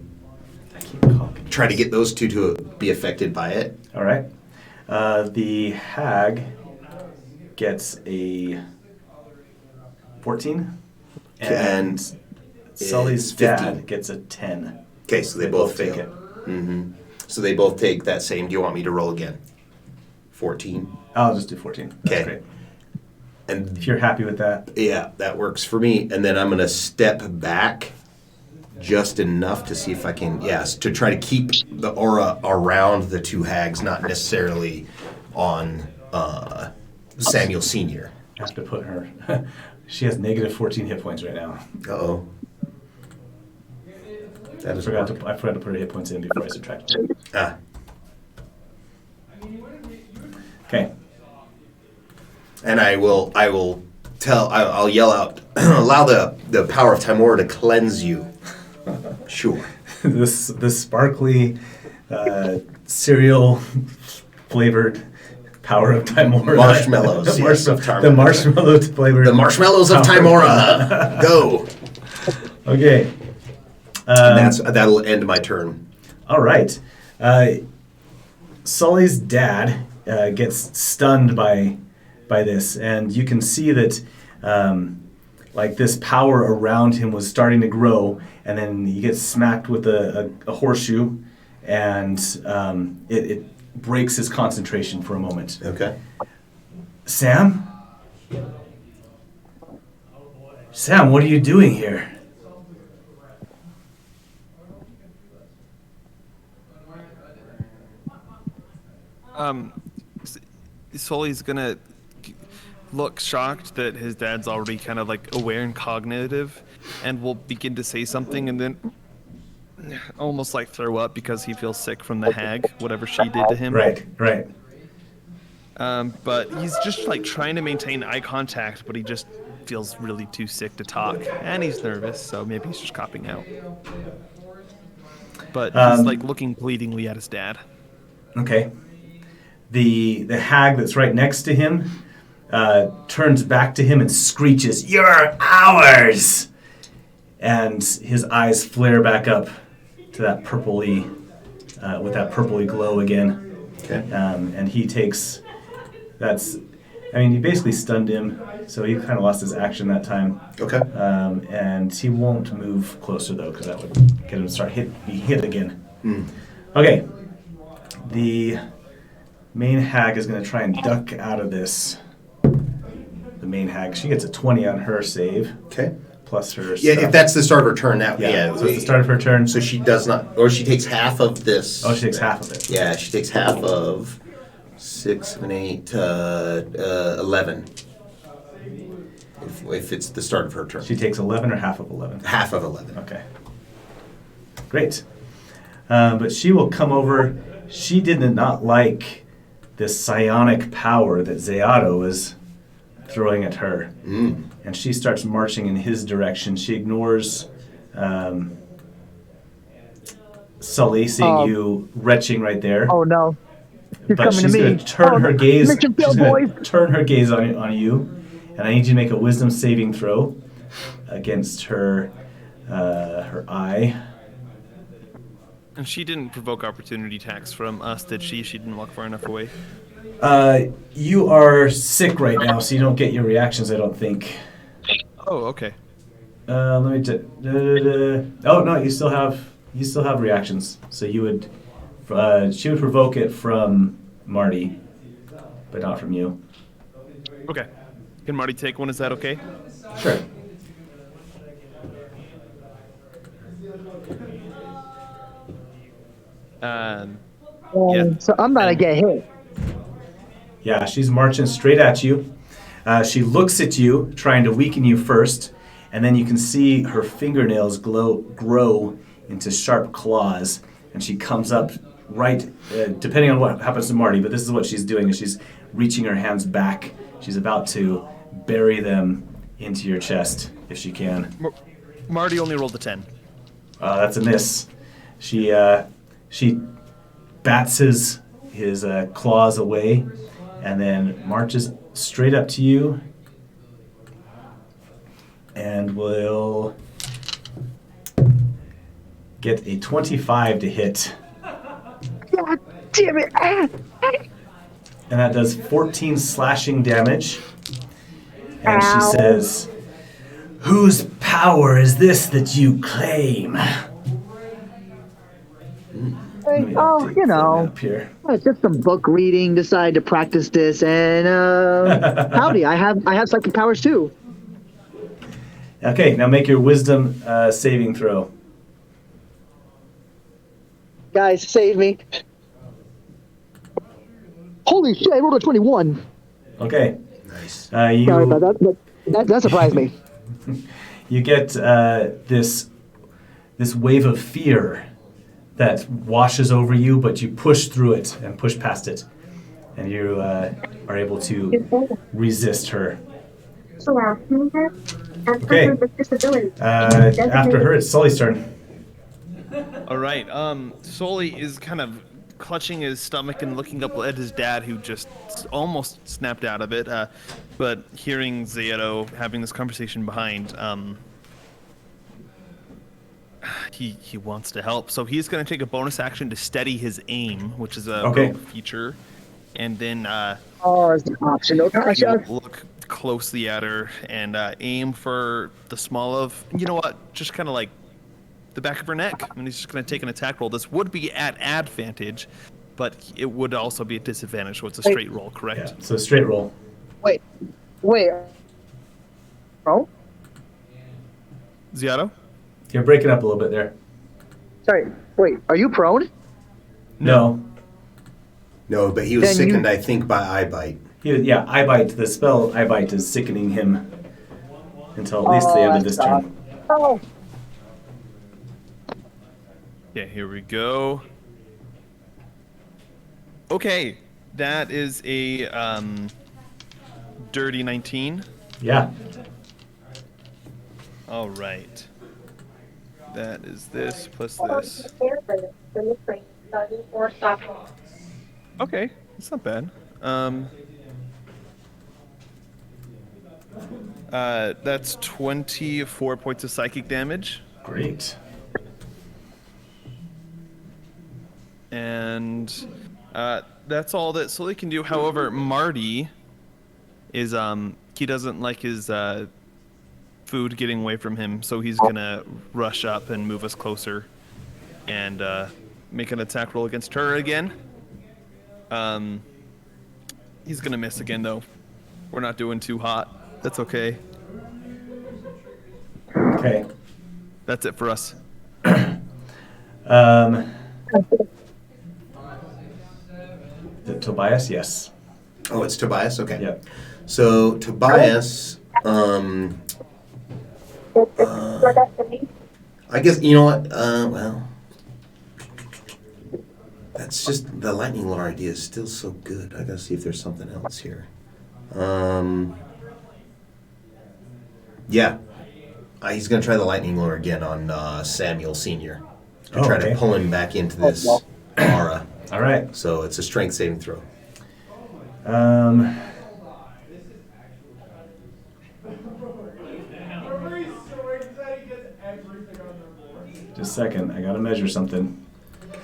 A: keep talking.
B: try to get those two to be affected by it.
A: All right. The hag gets a 14, and Sully's
B: 15.
A: dad gets a 10.
B: Okay, so they both
A: take
B: fail.
A: it.
B: Mm-hmm. So they both take that same. Do you want me to roll again? 14.
A: I'll just do 14. That's
B: Okay.
A: great.
B: And
A: If you're happy with that.
B: yeah, that works for me. And then I'm going to step back just enough to see if I can, to try to keep the aura around the two hags, not necessarily on Samuel Sr.
A: I have to put her. She has negative 14 hit points right now.
B: Uh-oh. That
A: I
B: is
A: forgot to put her hit points in before I subtracted.
B: Ah.
A: Okay.
B: And I'll yell out, allow the power of Timora to cleanse you. Sure.
A: This sparkly cereal flavored power of Timora.
B: Marshmallows,
A: The
B: yes, of Timora.
A: the marshmallow flavored.
B: The marshmallows of Timora. Go.
A: Okay.
B: And that'll end my turn.
A: All right. Sully's dad gets stunned by this, and you can see that like this power around him was starting to grow, and then he gets smacked with a horseshoe, and it breaks his concentration for a moment.
B: Okay.
A: Sam, what are you doing here?
F: Sully's gonna look shocked that his dad's already kind of like aware and cognitive, and will begin to say something, and then almost like throw up because he feels sick from the hag, whatever she did to him.
A: Right.
F: But he's just like trying to maintain eye contact, but he just feels really too sick to talk, and he's nervous, so maybe he's just copping out. But he's like looking pleadingly at his dad.
A: Okay. The hag that's right next to him turns back to him and screeches, "You're ours!" And his eyes flare back up to that purpley, with that purpley glow again.
B: Okay.
A: And he takes, he basically stunned him, so he kind of lost his action that time.
B: Okay.
A: And he won't move closer though, because that would get him to be hit again. Okay. The main hag is going to try and duck out of this. The main hag. She gets a 20 on her save,
B: Okay.
A: plus her
B: Yeah,
A: stuff.
B: if that's the start of her turn, that
A: Yeah, so it's the start of her turn.
B: So she does not, or she takes half of this.
A: Oh, she takes half of it.
B: Yeah, she takes half of 6, 7, 8, 11. If it's the start of her turn.
A: She takes 11 or half of 11?
B: Half of 11.
A: Okay. Great. But she will come over. She did not like this psionic power that Zeato is throwing at her. And she starts marching in his direction. She ignores Sully, seeing you retching right there.
D: Oh no. You're
A: But
D: coming
A: she's
D: to me.
A: going to turn her gaze.
D: Mission
A: She's
D: failed,
A: going
D: boys.
A: to turn her gaze on you, and I need you to make a wisdom saving throw against her eye.
F: And she didn't provoke opportunity attacks from us, did she? She didn't walk far enough away.
A: You are sick right now, so you don't get your reactions, I don't think.
F: Oh, okay.
A: Let me. Oh no, you still have reactions. So you would. She would provoke it from Marty, but not from you.
F: Okay. Can Marty take one? Is that okay?
A: Sure.
F: Yeah.
D: So I'm about to get hit.
A: Yeah, she's marching straight at you. She looks at you, trying to weaken you first, and then you can see her fingernails grow into sharp claws, and she comes up right, depending on what happens to Marty, but this is what she's doing, is she's reaching her hands back. She's about to bury them into your chest, if she can.
F: Marty only rolled a 10.
A: That's a miss. She bats his claws away, and then marches straight up to you, and will get a 25 to hit.
D: God damn it.
A: And that does 14 slashing damage. And she
D: Ow.
A: says, "Whose power is this that you claim?" Let me
D: Oh,
A: update
D: you
A: the
D: know.
A: map here.
D: It's just some book reading. Decided to practice this, and howdy, I have psychic powers too.
A: Okay, now make your wisdom saving throw.
D: Guys, save me! Holy shit! I rolled a 21.
A: Okay.
B: Nice.
A: You
D: Sorry about that, but that surprised me.
A: you get this wave of fear that washes over you, but you push through it and push past it, and you are able to resist her. Okay. After her, it's Sully's turn.
F: All right. Sully is kind of clutching his stomach and looking up at his dad, who just almost snapped out of it. But hearing Zeato having this conversation behind, he wants to help. So he's going to take a bonus action to steady his aim, which is a
A: Okay.
F: rogue feature, and then
D: Oh, it's an option. Okay,
F: he'll look closely at her and aim for the small of, you know what, just kind of like the back of her neck. And he's just going to take an attack roll. This would be at advantage, but it would also be at disadvantage, so it's a straight roll, correct?
A: Yeah, so straight roll.
D: Wait. Oh,
F: Ziato?
A: You're breaking up a little bit there.
D: sorry. Wait, are you prone?
A: No.
B: No, but he was
D: Then
B: sickened,
D: you-
B: I think, by eye bite.
A: Yeah, eye bite. The spell eye bite is sickening him until at least the end of this turn.
D: Oh.
F: Yeah, here we go. Okay, that is a dirty 19.
A: Yeah.
F: All right. That is this plus this. Okay, it's not bad. That's 24 points of psychic damage,
A: Great.
F: and that's all that Sully can do. However, Marty is he doesn't like his food getting away from him, so he's gonna rush up and move us closer, and make an attack roll against her again. He's gonna miss again though. We're not doing too hot. That's okay.
A: Okay.
F: That's it for us.
A: Um, Tobias, yes.
B: Oh, it's Tobias? Okay.
A: Yeah.
B: So, Tobias, I guess, you know what? Well, that's just, the lightning lore idea is still so good. I gotta see if there's something else here. Yeah. He's gonna try the lightning lure again on Samuel Sr. to try to pull him back into this aura.
A: All right.
B: So, it's a strength saving throw.
E: Everybody's so excited he gets everything on their board.
A: Just a second. I got to measure something.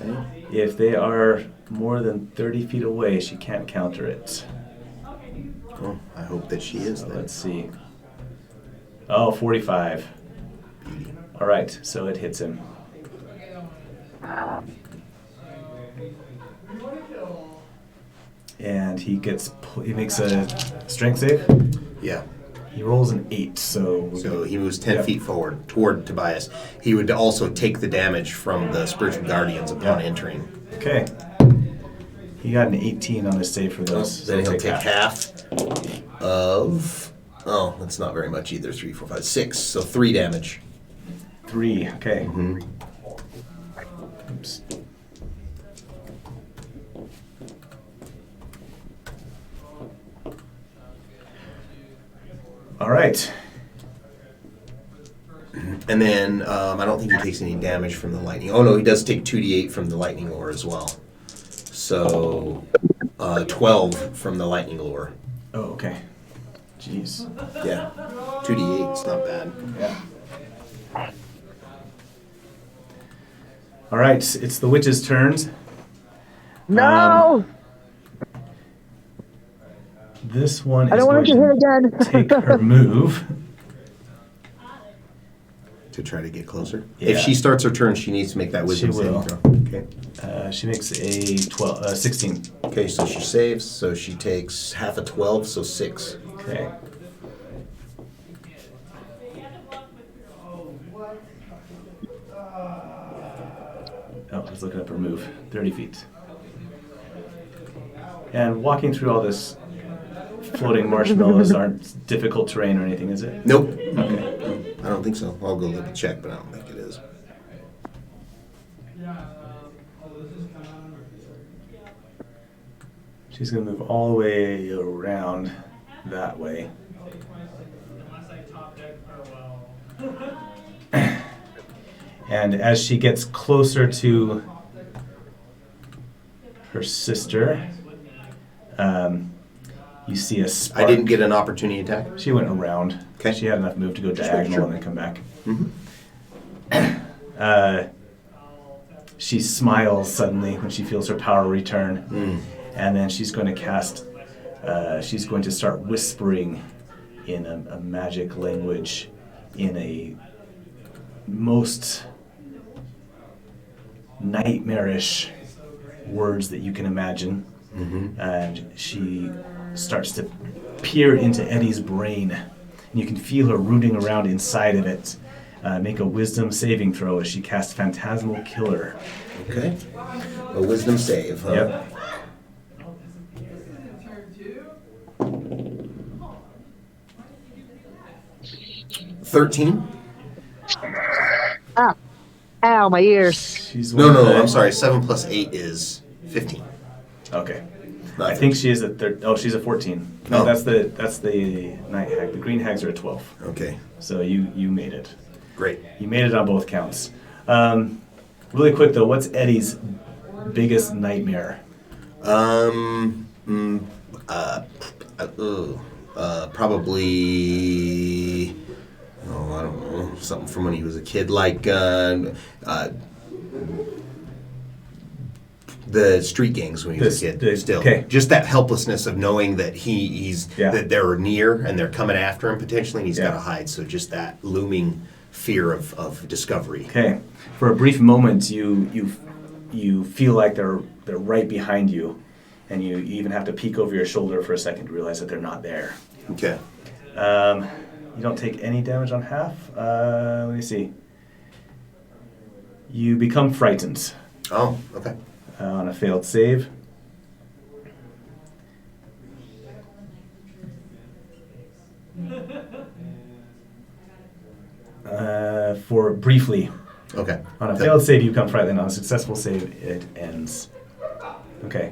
B: Okay.
A: If they are more than 30 feet away, she can't counter it.
B: Well, I hope that she is
A: So
B: then.
A: let's see. Oh, 45. All right. So it hits him. And he makes a strength save.
B: Yeah.
A: He rolls an 8, so
B: He moves 10 feet forward toward Tobias. He would also take the damage from the spiritual guardians upon entering.
A: Okay. He got an 18 on his save for those.
B: Then he'll take half of... Oh, that's not very much either. 3, 4, 5, 6. So 3 damage.
A: 3. Okay.
B: Mm-hmm.
A: Oops. All right.
B: And then I don't think he takes any damage from the lightning. Oh, no, he does take 2d8 from the lightning lore as well. So 12 from the lightning lore.
A: Oh, okay. Jeez.
B: Yeah. 2d8, it's not bad.
A: Yeah. All right. It's the witch's turns.
D: No!
A: This one
D: I
A: is
D: don't want
A: going
D: to hit
A: to
D: again.
A: take her move.
B: To try to get closer.
A: Yeah.
B: If she starts her turn, she needs to make that wisdom
A: She
B: saving
A: will.
B: throw. Okay.
A: She makes a 16.
B: Okay, so she saves, so she takes half a 12, so 6.
A: Okay. Oh, I was looking up her move. 30 feet. And walking through all this floating marshmallows aren't difficult terrain or anything, is it?
B: Nope.
A: Okay.
B: I don't think so. I'll go double check, but I don't think it is.
A: She's going to move all the way around that way.
E: Unless I top deck farewell.
A: And as she gets closer to her sister, you see a spark.
B: I didn't get an opportunity attack.
A: She went around.
B: Okay.
A: She had enough move to go
B: Just
A: diagonal
B: making sure.
A: and then come back.
B: Mm-hmm.
A: She smiles suddenly when she feels her power return. And then she's going to cast, she's going to start whispering in a magic language in a most nightmarish words that you can imagine. And she starts to peer into Eddie's brain. And you can feel her rooting around inside of it. Make a wisdom saving throw as she casts Phantasmal Killer.
B: Okay. A wisdom save, huh?
A: Yep.
B: 13?
D: Ow, my ears.
A: She's
B: No,
A: one of the-
B: I'm sorry. 7 plus 8 is 15.
A: Okay.
B: Not
A: I think she is she's a 14. No,
B: Oh.
A: that's the night hag. The green hags are a 12.
B: Okay.
A: So you made it.
B: Great.
A: You made it on both counts. Really quick though, what's Eddie's biggest nightmare?
B: Probably. Oh, I don't know. Something from when he was a kid, like the street gangs when he was a kid. Still,
A: okay.
B: Just that helplessness of knowing that he's
A: Yeah.
B: that they're near and they're coming after him potentially, and he's
A: Yeah.
B: got to hide. So just that looming fear of discovery.
A: Okay. For a brief moment, you feel like they're right behind you, and you even have to peek over your shoulder for a second to realize that they're not there.
B: Okay.
A: You don't take any damage on half. Let me see. You become frightened
B: Oh, okay.
A: on a failed save. For briefly.
B: Okay.
A: On a failed save, you become frightened. On a successful save, it ends. Okay.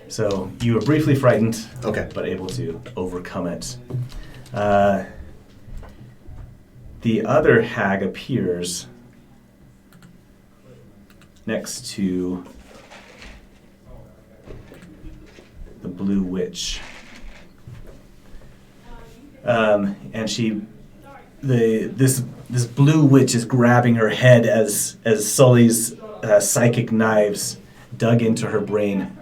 A: So you were briefly frightened,
B: Okay.
A: but able to overcome it. The other hag appears next to the blue witch. And this blue witch is grabbing her head as Sully's psychic knives dug into her brain.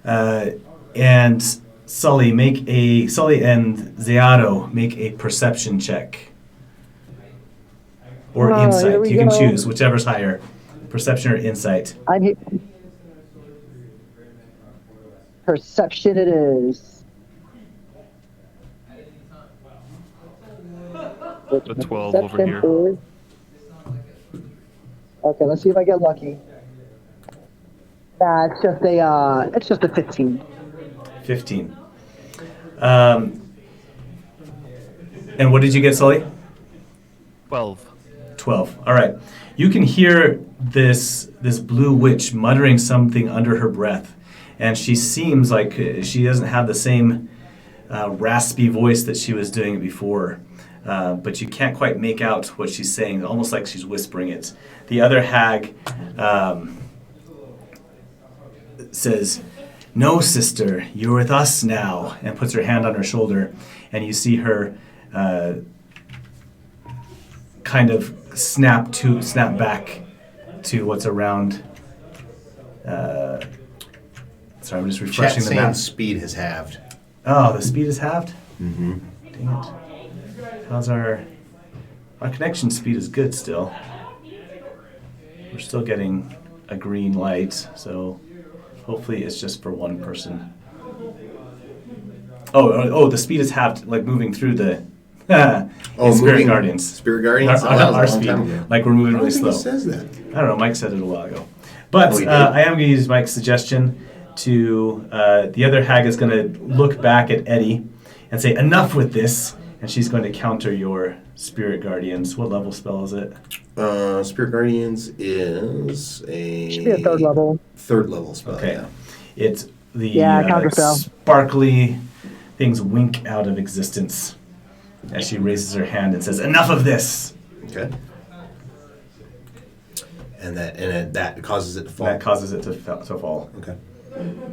A: And Sully and Zeado make a perception check. Or
D: Oh, here
A: insight.
D: we
A: You can
D: go.
A: choose whichever's higher. Perception or insight.
D: I'm here. Perception it is.
F: A 12 over here.
D: Perception is- Okay, let's see if I get lucky. Nah, it's just a 15.
A: 15. And what did you get, Sully?
C: 12.
A: 12. All right. You can hear this blue witch muttering something under her breath, and she seems like she doesn't have the same raspy voice that she was doing before. But you can't quite make out what she's saying, almost like she's whispering it. The other hag says, "No, sister, you're with us now," and puts her hand on her shoulder, and you see her kind of snap back to what's around. Sorry, I'm just
B: Chat
A: refreshing the
B: saying
A: map.
B: speed has halved.
A: Oh, the speed is halved?
B: Mm-hmm.
A: Dang it. How's our connection speed is good still. We're still getting a green light, so hopefully it's just for one person. Oh, the speed is halved, like moving through the in Spirit
B: moving-
A: Guardians.
B: Spirit Guardians?
A: Our,
B: Oh, that was a
A: our
B: long
A: speed,
B: time ago.
A: like we're moving
B: I
A: really
B: don't think
A: slow.
B: it says that.
A: I don't know. Mike said it a while ago, but
B: Oh, he did?
A: I am going to use Mike's suggestion to the other hag is going to look back at Eddie and say, "Enough with this," and she's going to counter your Spirit Guardians. What level spell is it?
B: Spirit Guardians is a...
D: Should be a third level.
B: Third level spell,
A: Okay,
B: yeah.
A: it's the
D: counter spell.
A: sparkly things wink out of existence as she raises her hand and says, "Enough of this."
B: Okay. And that causes it to fall.
A: That causes it to fall.
B: Okay.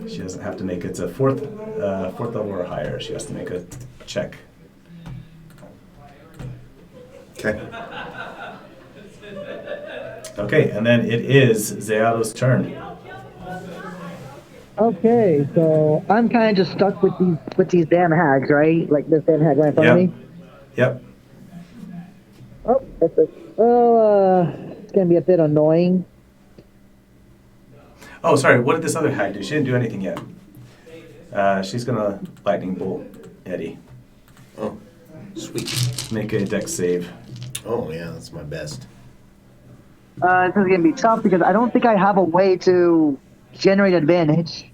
A: She doesn't have to make it to fourth level or higher. She has to make a check.
B: Okay.
A: Okay, and then it is Zeado's turn.
D: Okay, so I'm kind of just stuck with these damn hags, right? Like this damn hag right in front of
A: Yep.
D: me.
A: Yep.
D: It's gonna be a bit annoying.
A: Oh, sorry. What did this other hag do? She didn't do anything yet. She's gonna lightning bolt Eddie.
B: Oh, sweet.
A: Make a dex save.
B: Oh, yeah, that's my best.
D: This is gonna be tough because I don't think I have a way to generate advantage.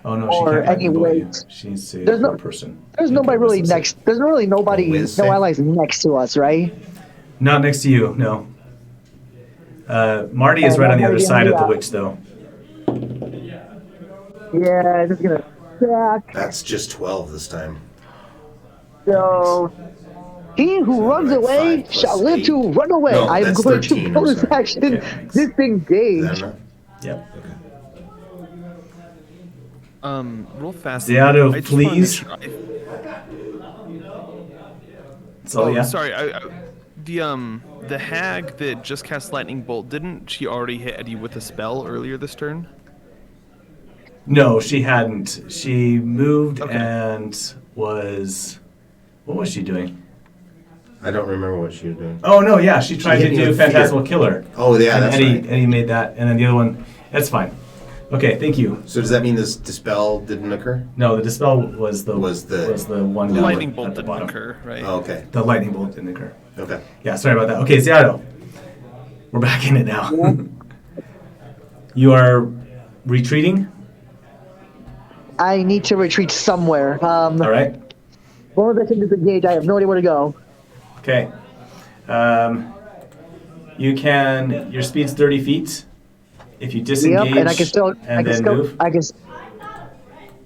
A: Oh no, she
D: Or
A: can't lightning bolt you.
D: anyways.
A: She needs to
D: There's no-
A: per person.
D: There's
A: Make
D: nobody
A: a
D: really
A: wisdom
D: next. There's really nobody,
B: A
D: no
B: whiz save?
D: allies next to us, right?
A: save. Not next to you. No. Marty is right on the other side of the witch, though.
D: Yeah, this is gonna suck.
B: That's just 12 this time.
D: So, he who runs
B: Right,
D: away
B: 5
D: shall
B: plus
D: live
B: 8.
D: to run away.
B: No,
D: I am
B: that's
D: going
B: 13,
D: to
B: I'm
D: bonus
B: sorry.
D: action
A: Okay, thanks.
B: Is
D: disengage.
B: that enough?
A: Yep.
F: Real fast.
A: Zeado,
F: I just wanna make
A: please.
F: sure
A: So yeah.
F: sorry. The hag that just cast lightning bolt, didn't she already hit Eddie with a spell earlier this turn?
A: No, she hadn't. She moved
F: Okay.
A: and was. What was she doing?
B: I don't remember what she was doing.
A: Oh no, yeah, she tried
B: hit
A: to
B: me
A: do
B: with fear.
A: Phantasmal Killer.
B: Oh, yeah,
A: and
B: that's
A: Eddie,
B: right.
A: Eddie made that, and then the other one. That's fine. Okay, thank you.
B: So does that mean this dispel didn't occur?
A: No, the dispel was the one
F: The
A: down
F: lightning
A: at
F: bolt
A: the
F: didn't
A: bottom.
F: occur, right?
B: Oh, okay.
A: The lightning bolt didn't occur.
B: Okay.
A: Yeah, sorry about that. Okay, Ziado, we're back in it now.
D: Yeah.
A: You are retreating.
D: I need to retreat somewhere.
A: All right.
D: One of the things disengage. I have no idea where to go.
A: Okay. You can. Your speed's 30 feet. If you disengage
D: Yep, and I can still.
A: and then move.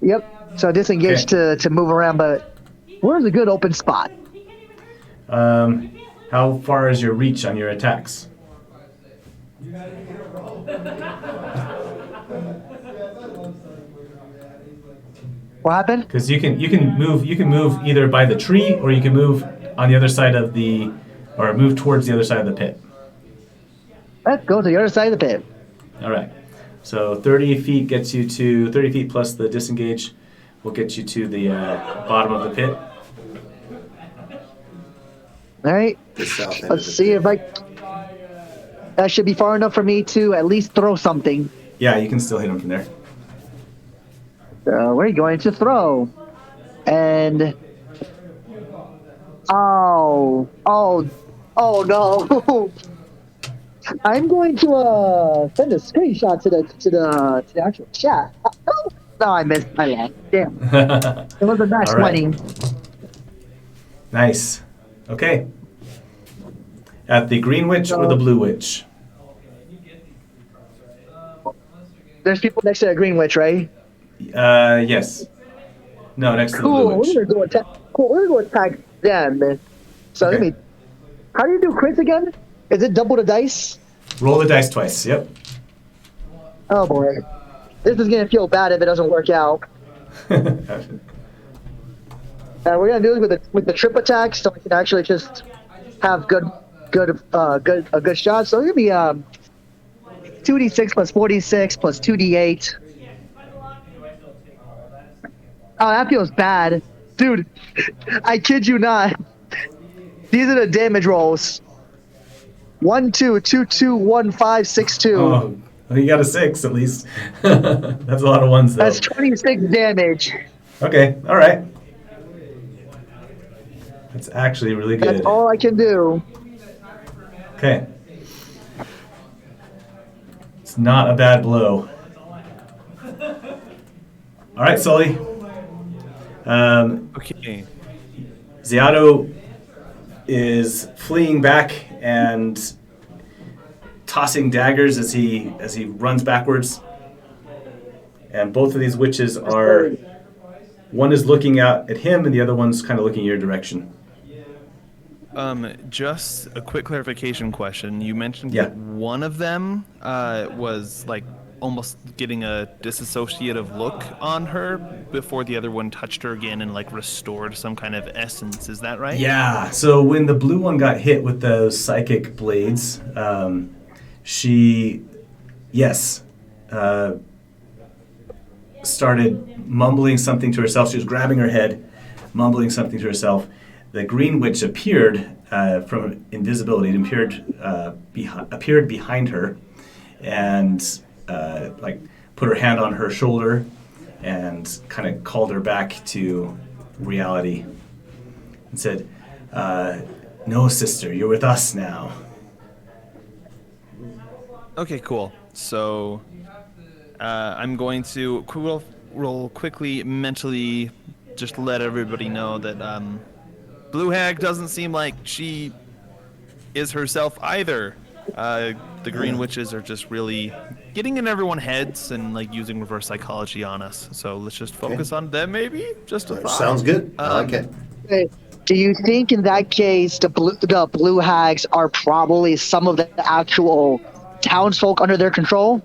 D: Yep. So disengage
A: Okay.
D: to move around, but where's a good open spot?
A: How far is your reach on your attacks?
D: What happened?
A: Because you can move either by the tree or you can move on the other side of the, or move towards the other side of the pit.
D: Let's go to the other side of the pit.
A: All right. So 30 feet gets you to 30 feet plus the disengage will get you to the bottom of the pit.
D: All right.
B: The south end
D: Let's
B: of the
D: see
B: pit.
D: if I. That should be far enough for me to at least throw something.
A: Yeah, you can still hit him from there.
D: We're going to throw, and oh no! I'm going to send a screenshot to the actual chat. No, I missed. I lost. Damn. It was a nice
A: All right.
D: 20.
A: Nice. Okay. At the green witch or the blue witch?
D: There's people next to the green witch, right?
A: Yes. No, next to the blue
D: Cool.
A: witch.
D: We're gonna go attack. Cool. We're gonna go attack them. So
A: Okay.
D: let me. How do you do crits again? Is it double the dice?
A: Roll the dice twice. Yep.
D: Oh boy, this is gonna feel bad if it doesn't work out.
A: Gotcha.
D: We're gonna do it with the trip attack, so I can actually just have a good shot. So it's gonna be 2d6 plus 46 plus 2d8. Oh, that feels bad, dude. I kid you not. These are the damage rolls. 1 2 2 2 1 5 6 2.
A: Oh, well, you got a 6 at least. That's a lot of ones, though.
D: That's 26 damage.
A: Okay, all right. That's actually really good.
D: That's all I can do.
A: Okay. It's not a bad blow. All right, Sully.
F: Okay.
A: Ziado is fleeing back and tossing daggers as he runs backwards. And both of these witches are, one is looking out at him and the other one's kind of looking your direction.
F: Just a quick clarification question. You mentioned
A: Yeah.
F: that one of them was like almost getting a disassociative look on her before the other one touched her again and like restored some kind of essence. Is that right?
A: Yeah, so when the blue one got hit with those psychic blades, she, started mumbling something to herself. She was grabbing her head, mumbling something to herself. The green witch appeared from invisibility. It appeared behind her, and put her hand on her shoulder, and kind of called her back to reality, and said, "No, sister, you're with us now."
F: Okay, cool. So I'm going to real quickly mentally just let everybody know that Blue Hag doesn't seem like she is herself either. The Green Witches are just really getting in everyone's heads and like using reverse psychology on us. So let's just focus on them, maybe. Just a thought.
B: Sounds good. I like it.
D: Hey, do you think in that case the blue hags are probably some of the actual townsfolk under their control?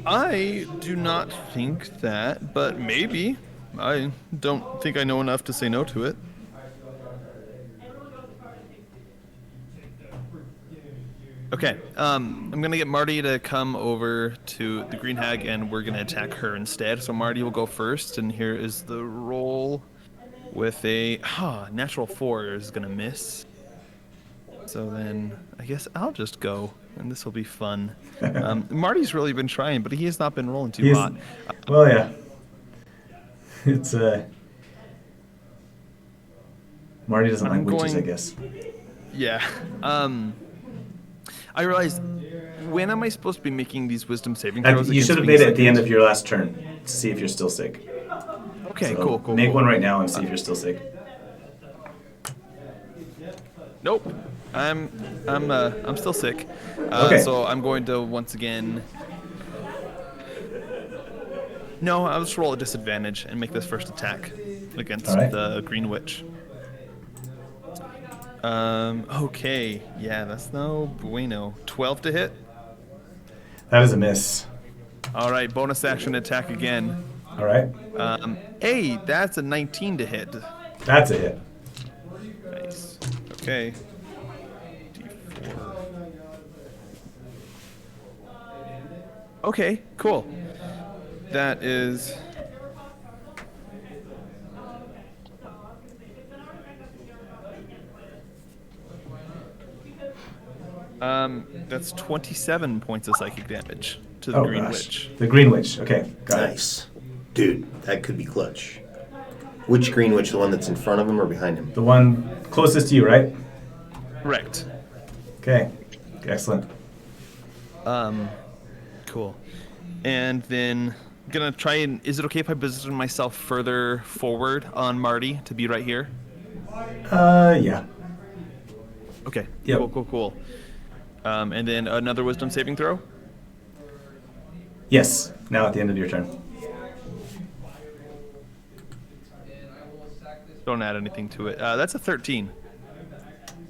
F: I do not think that, but maybe. I don't think I know enough to say no to it. Okay, I'm gonna get Marty to come over to the Green Hag, and we're gonna attack her instead. So Marty will go first, and here is the roll with a natural 4 is gonna miss. So then I guess I'll just go, and this will be fun. Marty's really been trying, but he has not been rolling too
A: He's,
F: hot.
A: well, yeah. It's Marty doesn't like
F: I'm
A: witches, I
F: going-
A: guess.
F: Yeah. I realized, when am I supposed to be making these wisdom saving throws?
A: You
F: against
A: should have
F: being
A: made it at the end
F: sick?
A: of your last turn to see if you're still sick.
F: Okay,
A: So
F: cool.
A: Make one right now and see if you're still sick.
F: Nope. I'm still sick.
A: Okay.
F: So I'm going to once again. No, I'll just roll a disadvantage and make this first attack against
A: All right.
F: the Green Witch. Okay. Yeah, that's no bueno. 12 to hit.
A: That is a miss.
F: All right, bonus action attack again.
A: All right.
F: Hey, that's a 19 to hit.
A: That's a hit.
F: Nice. Okay. D4. Okay, cool. That is. That's 27 points of psychic damage to the Green Witch.
A: The Green Witch. Okay, got
B: Nice. Dude, that could be clutch. Which Green Witch? The one that's in front of him or behind him?
A: it. The one closest to you, right?
F: Correct.
A: Okay, excellent.
F: Cool. And then gonna try and. Is it okay if I position myself further forward on Marty to be right here?
A: Yeah.
F: Okay.
A: Yep.
F: Cool. And then another wisdom saving throw.
A: Yes. Now at the end of your turn.
F: Don't add anything to it. That's a 13.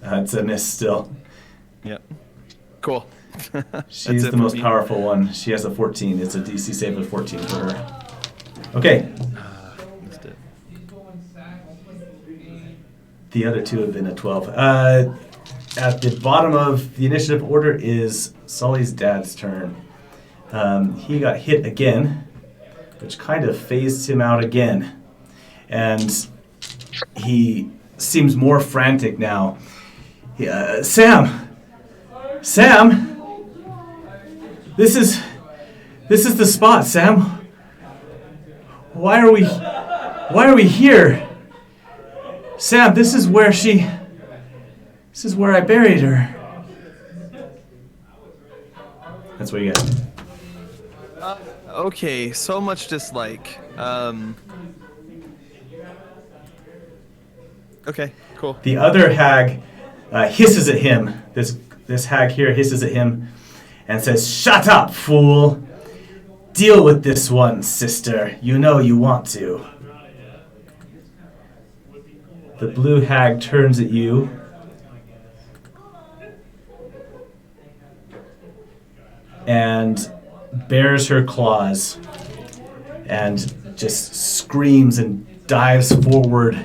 A: It's a miss still.
F: Yep. Cool.
A: She's
F: That's it
A: the
F: for
A: most
F: me.
A: powerful one. She has a 14. It's a DC save of 14 for her. Okay.
F: Missed it.
A: The other two have been a 12. At the bottom of the initiative order is Sully's dad's turn. He got hit again, which kind of phased him out again. And he seems more frantic now. Sam! This is the spot, Sam. Why are we here? Sam, this is where I buried her. That's what you get.
F: Okay, so much dislike. Okay, cool.
A: The other hag hisses at him. This hag here hisses at him and says, "Shut up, fool! Deal with this one, sister. You know you want to." The blue hag turns at you. And bares her claws and just screams and dives forward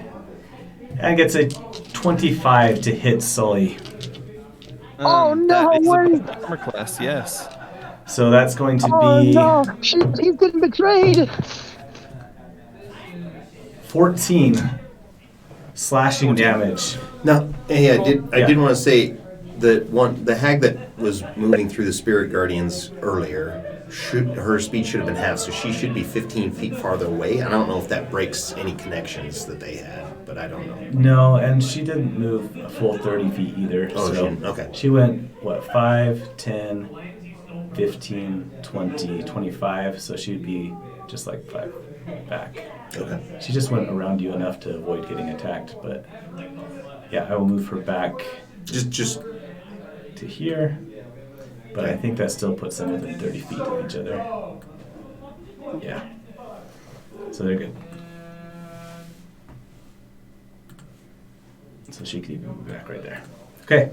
A: and gets a 25 to hit Sully.
D: Oh, no,
F: That is
D: wait.
F: above armor class, yes.
A: So that's going to
D: Oh
A: be
D: no, he's getting betrayed.
A: 14 slashing damage.
B: Now, hey, I did
A: Yeah.
B: want to say that the hag that was moving through the spirit guardians earlier, her speed should have been half, so she should be 15 feet farther away. I don't know if that breaks any connections that they had, but I don't know.
A: No, and she didn't move a full 30 feet either.
B: Oh,
A: so
B: she didn't? Okay.
A: She went, 5, 10, 15, 20, 25, so she'd be just like 5 back.
B: Okay.
A: She just went around you enough to avoid getting attacked, but yeah, I will move her back
B: Just
A: to here, but I think that still puts them within 30 feet of each other. Yeah. So they're good. So she could even move back right there. Okay.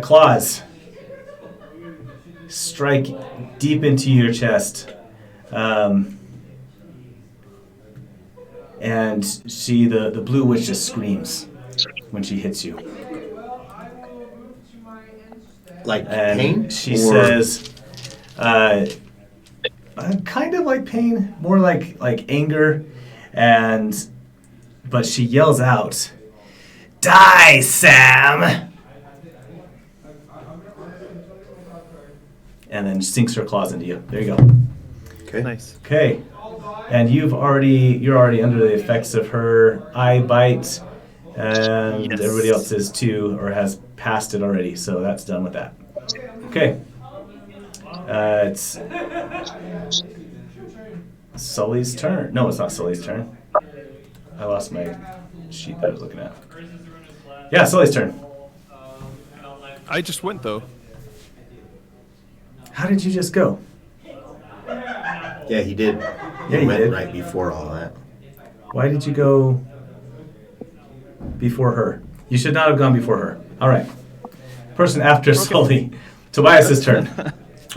A: Claws. Strike deep into your chest. And the blue witch just screams when she hits you.
B: like
A: And
B: pain?
A: she
B: Or-
A: says, kind of like pain, more like anger, but she yells out, Die, Sam! And then sinks her claws into you. There you go.
B: Okay.
F: Nice.
A: Okay. And you're already under the effects of her eye bite, and
F: Yes.
A: everybody else is too, or has passed it already. So that's done with that. Okay. It's Sully's turn. No, it's not Sully's turn. I lost my sheet that I was looking at. Yeah, Sully's turn.
F: I just went though.
A: How did you just go?
B: Yeah, he did.
A: Yeah,
B: He
A: he
B: went
A: did.
B: right before all that.
A: Why did you go before her? You should not have gone before her. All right. Person after Sully. Tobias's turn.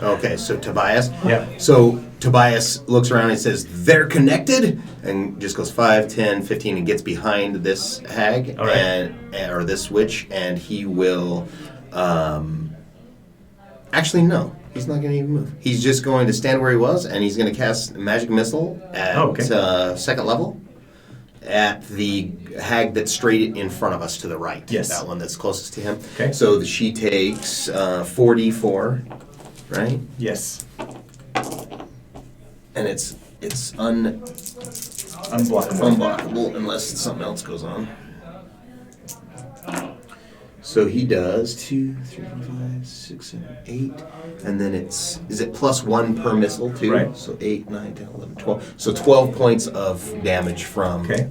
B: Okay, so Tobias.
A: Yeah.
B: So Tobias looks around and says, "They're connected," and just goes 5, 10, 15, and gets behind this hag
A: All right.
B: or this witch, and he will. Actually, no. He's not going to even move. He's just going to stand where he was, and he's going to cast Magic Missile at second level at the hag that's straight in front of us to the right.
A: Yes.
B: That one that's closest to him.
A: Okay.
B: So she takes 4d4, right?
A: Yes.
B: And it's
A: Unblockable.
B: unblockable unless something else goes on. So he does 2, 3, 4, 5, 6, 7, 8, and then is it +1 per missile too?
A: Right.
B: So 8, 9, 10, 11, 12. So 12 points of damage from
A: Okay.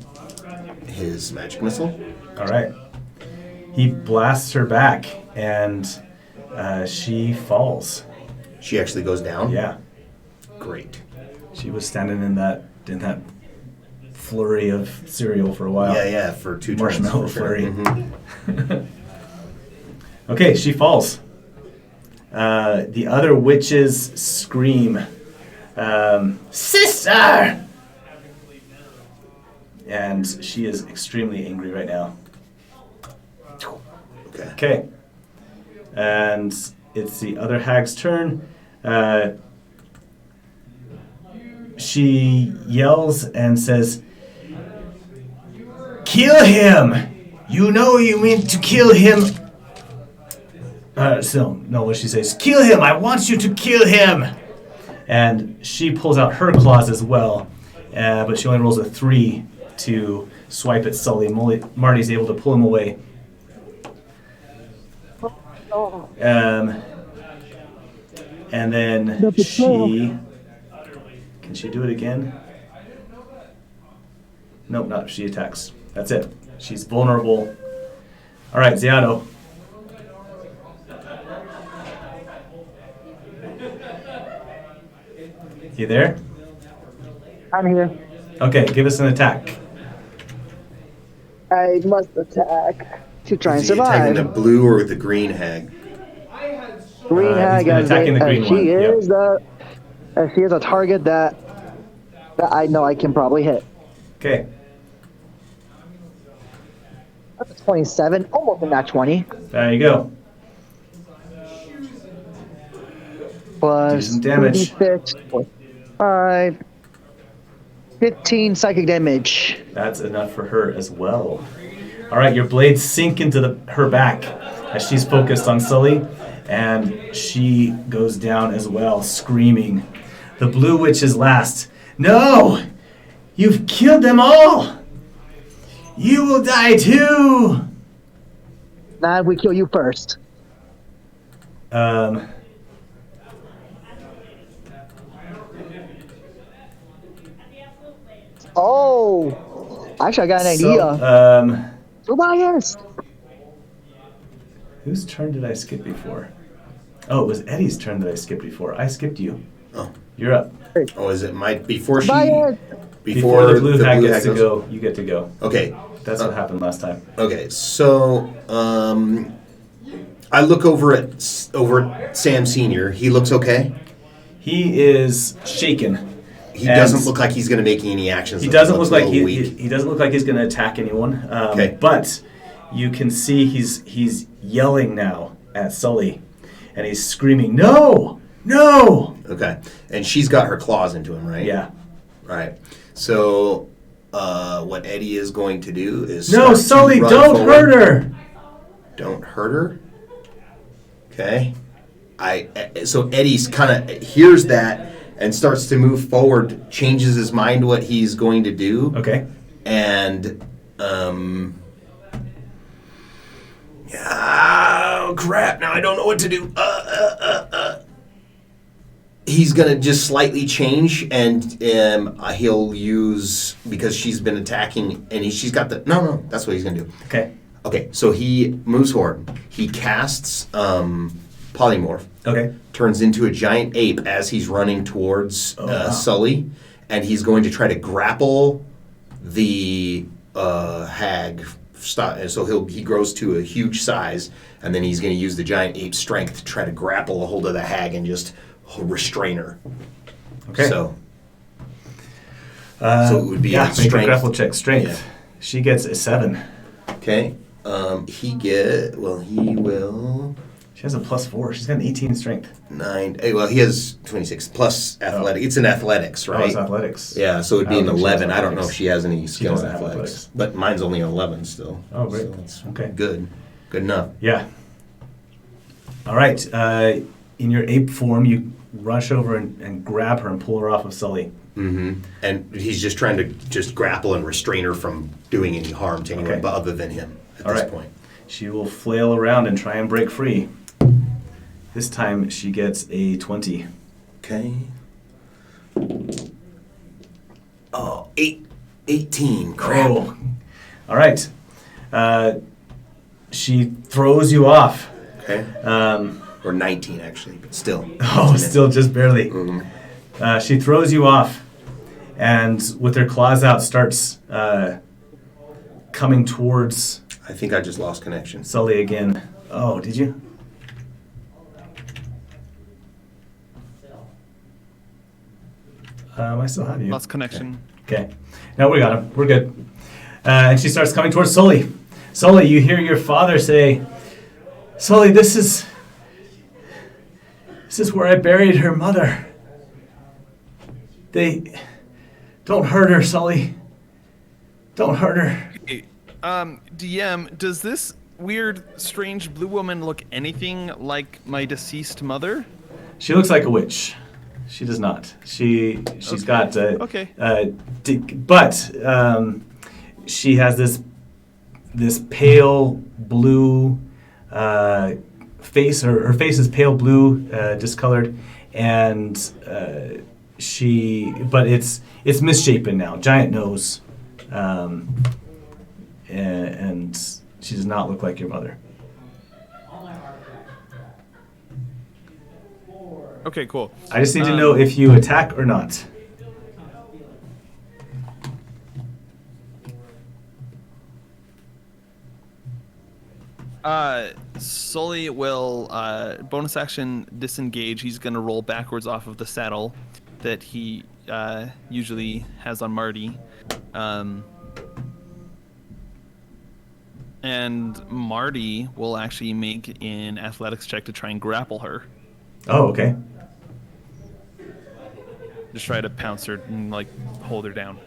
B: his magic missile.
A: All right. He blasts her back, and she falls.
B: She actually goes down.
A: Yeah.
B: Great.
A: She was standing in that flurry of cereal for a while.
B: Yeah, for 2 turns.
A: Marshmallow
B: for sure.
A: flurry.
B: Mhm.
A: Okay, she falls. The other witches scream, "Sister!" And she is extremely angry right now.
B: Okay.
A: Okay. And it's the other hag's turn. She yells and says, "Kill him! You know you mean to kill him." What she says, "Kill him! I want you to kill him!" And she pulls out her claws as well, but she only rolls a 3 to swipe at Sully. Marty's able to pull him away. And then she... Can she do it again? Nope, not. She attacks. That's it. She's vulnerable. All right, Ziado. You there?
D: I'm here.
A: Okay, give us an attack.
D: I must attack to try and
B: Is he attacking the
D: survive.
B: blue or the green hag?
D: Green
A: he's
D: hag
A: been
D: as
A: attacking the green one,
D: she
A: yep.
D: is she is a target that I know I can probably hit.
A: Okay.
D: That's a 27, almost a nat 20.
A: There you go.
D: Plus
A: some damage.
D: 2d6, 5, 15 psychic damage.
A: That's enough for her as well. All right, your blades sink into her back as she's focused on Sully, and she goes down as well, screaming. The blue witch is last. "No! You've killed them all! You will die too!"
D: Now we kill you first. Oh! Actually, I got an idea. Tobias!
A: Whose turn did I skip before? Oh, it was Eddie's turn that I skipped before. I skipped you.
B: Oh.
A: You're up.
B: Oh, is it before she...
D: Tobias!
A: Before the blue hag gets to
B: goes-
A: go, you get to go.
B: Okay.
A: That's what happened last time.
B: Okay, so I look over at Sam Senior. He looks okay.
A: He is shaken.
B: He
A: And
B: doesn't look like he's going to make any actions.
A: He doesn't
B: looks
A: look like
B: a little weak.
A: he doesn't look like he's going to attack anyone.
B: Okay.
A: But you can see he's yelling now at Sully, and he's screaming, "No, no!"
B: Okay, and she's got her claws into him, right?
A: Yeah.
B: Right. So what Eddie is going to do is
A: No,
B: start to
A: Sully,
B: run
A: don't
B: forward.
A: hurt her.
B: Don't hurt her. Okay. So Eddie's kind of hears that and starts to move forward, changes his mind what he's going to do.
A: Okay.
B: And oh crap! Now I don't know what to do. He's gonna just slightly change, and he'll use, because she's been attacking, and she's got the no. That's what he's gonna do.
A: Okay.
B: Okay, so he moves forward. He casts polymorph.
A: Okay.
B: Turns into a giant ape as he's running towards Sully, and he's going to try to grapple the hag. So he grows to a huge size, and then he's going to use the giant ape strength to try to grapple a hold of the hag and just restrain her.
A: Okay.
B: So it would be a
A: make
B: strength.
A: a grapple check. Strength.
B: Yeah.
A: She gets a 7.
B: Okay. He will.
A: She has a +4. She's got an 18 strength.
B: 9. Well, he has 26 plus athletic. It's in athletics, right?
A: Oh, it's athletics.
B: Yeah, so it'd be
A: I
B: an
A: don't think she has
B: 11. I don't know if
A: athletics.
B: she has any skill in
A: doesn't have
B: athletics.
A: athletics.
B: But mine's only an 11 still.
A: Oh, great.
B: So that's
A: Okay.
B: good. Good enough.
A: Yeah. All right. In your ape form, you rush over and grab her and pull her off of Sully.
B: Mm-hmm. And he's just trying to just grapple and restrain her from doing any harm to anyone
A: Okay.
B: but other than him at
A: All
B: this
A: right.
B: point.
A: She will flail around and try and break free. This time she gets a 20.
B: Okay. Oh, 18. Crap.
A: Oh. All right. She throws you off.
B: Okay. Or 19, actually, but still.
A: Oh, still just barely.
B: Mhm.
A: She throws you off, and with her claws out, starts coming towards
B: I think I just lost connection.
A: Sully again. Oh, did you? I still have you.
F: Lost connection.
A: Okay. No, we got him. We're good. And she starts coming towards Sully. Sully, you hear your father say, Sully, this is where I buried her mother. Don't hurt her, Sully. Don't hurt her.
F: Hey, DM, does this weird, strange blue woman look anything like my deceased mother?
A: She looks like a witch. She does not. She's
F: Okay.
A: got
F: Okay.
A: but she has this pale blue face. Her face is pale blue, discolored, and but it's misshapen now. Giant nose, and she does not look like your mother.
F: Okay, cool.
A: I just need to know if you attack or not.
F: Sully will bonus action disengage. He's gonna roll backwards off of the saddle that he usually has on Marty. And Marty will actually make an athletics check to try and grapple her.
A: Oh, okay.
F: Just try to pounce her and like hold her down.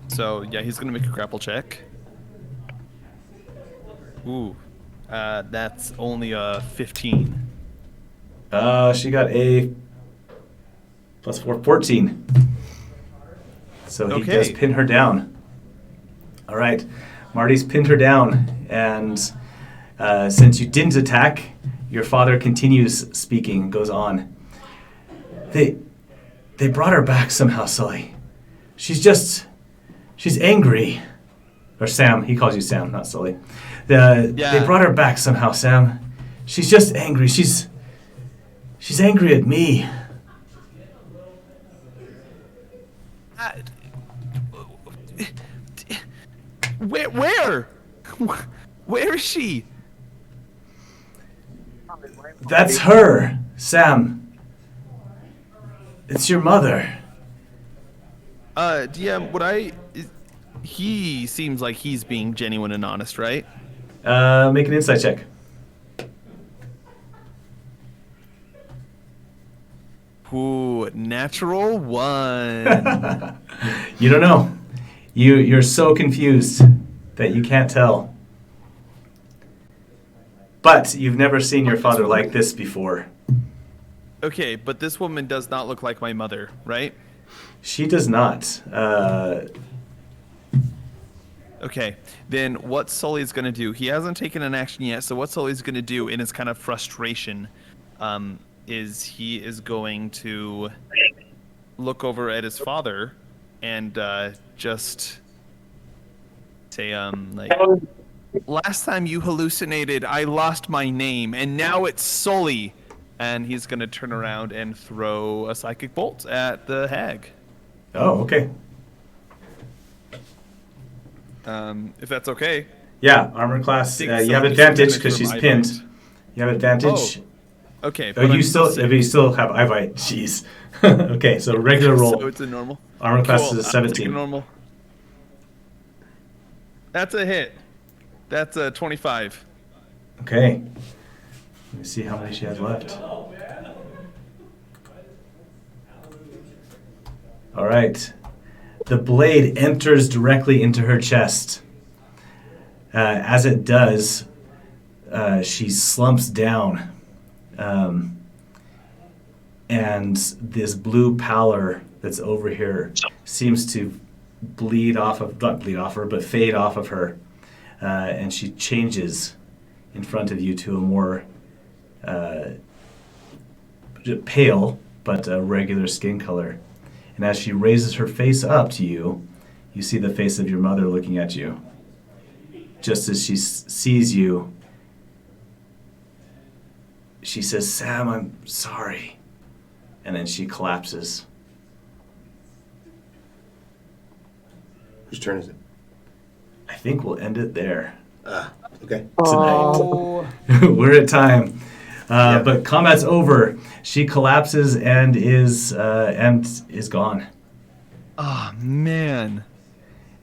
F: So yeah, he's gonna make a grapple check. Ooh, that's only a 15.
A: She got a +4, 14. So he
F: Okay.
A: does pin her down. All right, Marty's pinned her down, and since you didn't attack, your father continues speaking and goes on. They brought her back somehow, Sully. She's angry. Or Sam, he calls you Sam, not Sully. They brought her back somehow, Sam. She's just angry. She's angry at me.
F: Where? Where is she?
A: That's her, Sam. It's your mother.
F: DM, he seems like he's being genuine and honest, right?
A: Make an insight check.
F: Ooh, natural 1.
A: You don't know. You're so confused that you can't tell. But you've never seen your father like this before.
F: Okay, but this woman does not look like my mother, right?
A: She does not.
F: Okay, then what Sully's going to do, he hasn't taken an action yet, so what Sully's going to do in his kind of frustration is he is going to look over at his father and just say, like, last time you hallucinated, I lost my name, and now it's Sully. And he's going to turn around and throw a psychic bolt at the hag.
A: Oh, okay.
F: If that's okay.
A: Yeah, armor class.
F: Think
A: You have
F: so.
A: advantage
F: Just
A: because she's
F: from
A: pinned.
F: eyebite.
A: You have advantage.
F: Okay.
A: Oh, you still have eyebite. Jeez. Okay, so regular roll.
F: So it's a normal.
A: Armor class
F: Cool.
A: is a
F: I'm taking
A: 17.
F: normal. That's a hit. That's a 25.
A: Okay. Let me see how many she has left. All right. The blade enters directly into her chest. As it does, she slumps down. And this blue pallor that's over here seems to fade off of her. And she changes in front of you to a more pale but regular skin color. And as she raises her face up to you, you see the face of your mother looking at you. Just as she sees you, she says, "Sam, I'm sorry." And then she collapses.
B: Whose turn is it?
A: I think we'll end it there
B: Okay.
D: Oh.
A: tonight. We're at time.
B: Yeah.
A: But combat's over. She collapses and is gone.
F: Oh, man.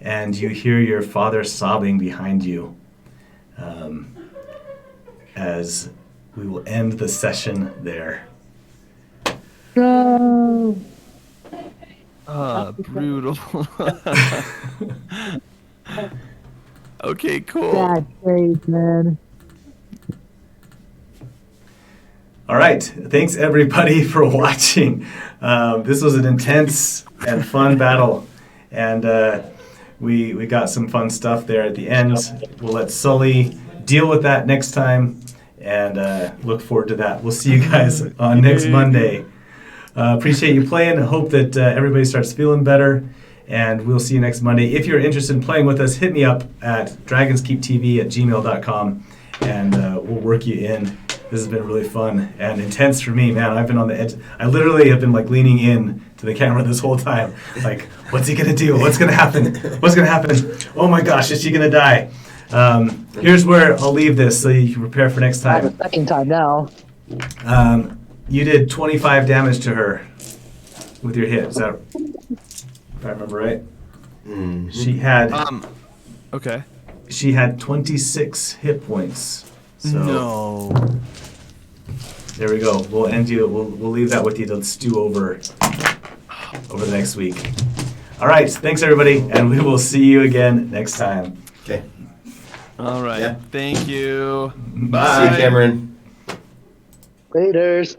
A: And you hear your father sobbing behind you as we will end the session there.
D: No.
F: Brutal. Okay, cool.
D: That's great, man.
A: All right. Thanks, everybody, for watching. This was an intense and fun battle. And we got some fun stuff there at the end. We'll let Sully deal with that next time. And look forward to that. We'll see you guys on next Monday. Appreciate you playing. Hope that everybody starts feeling better. And we'll see you next Monday. If you're interested in playing with us, hit me up at dragonskeeptv@gmail.com. And we'll work you in. This has been really fun and intense for me, man. I've been on the edge. I literally have been like leaning in to the camera this whole time. Like, what's he gonna do? What's gonna happen? What's gonna happen? Oh my gosh, is she gonna die? Here's where I'll leave this so you can prepare for next
D: I have
A: time.
D: a second time now.
A: You did 25 damage to her with your hit. Is that, if I remember right?
B: Mm-hmm.
F: Okay.
A: She had 26 hit points. So
F: No.
A: there we go. We'll end you. We'll leave that with you to stew over the next week. All right. Thanks, everybody, and we will see you again next time.
B: Okay.
F: All right.
B: Yeah.
F: Thank you.
A: Bye.
B: See you, Cameron.
D: Laters.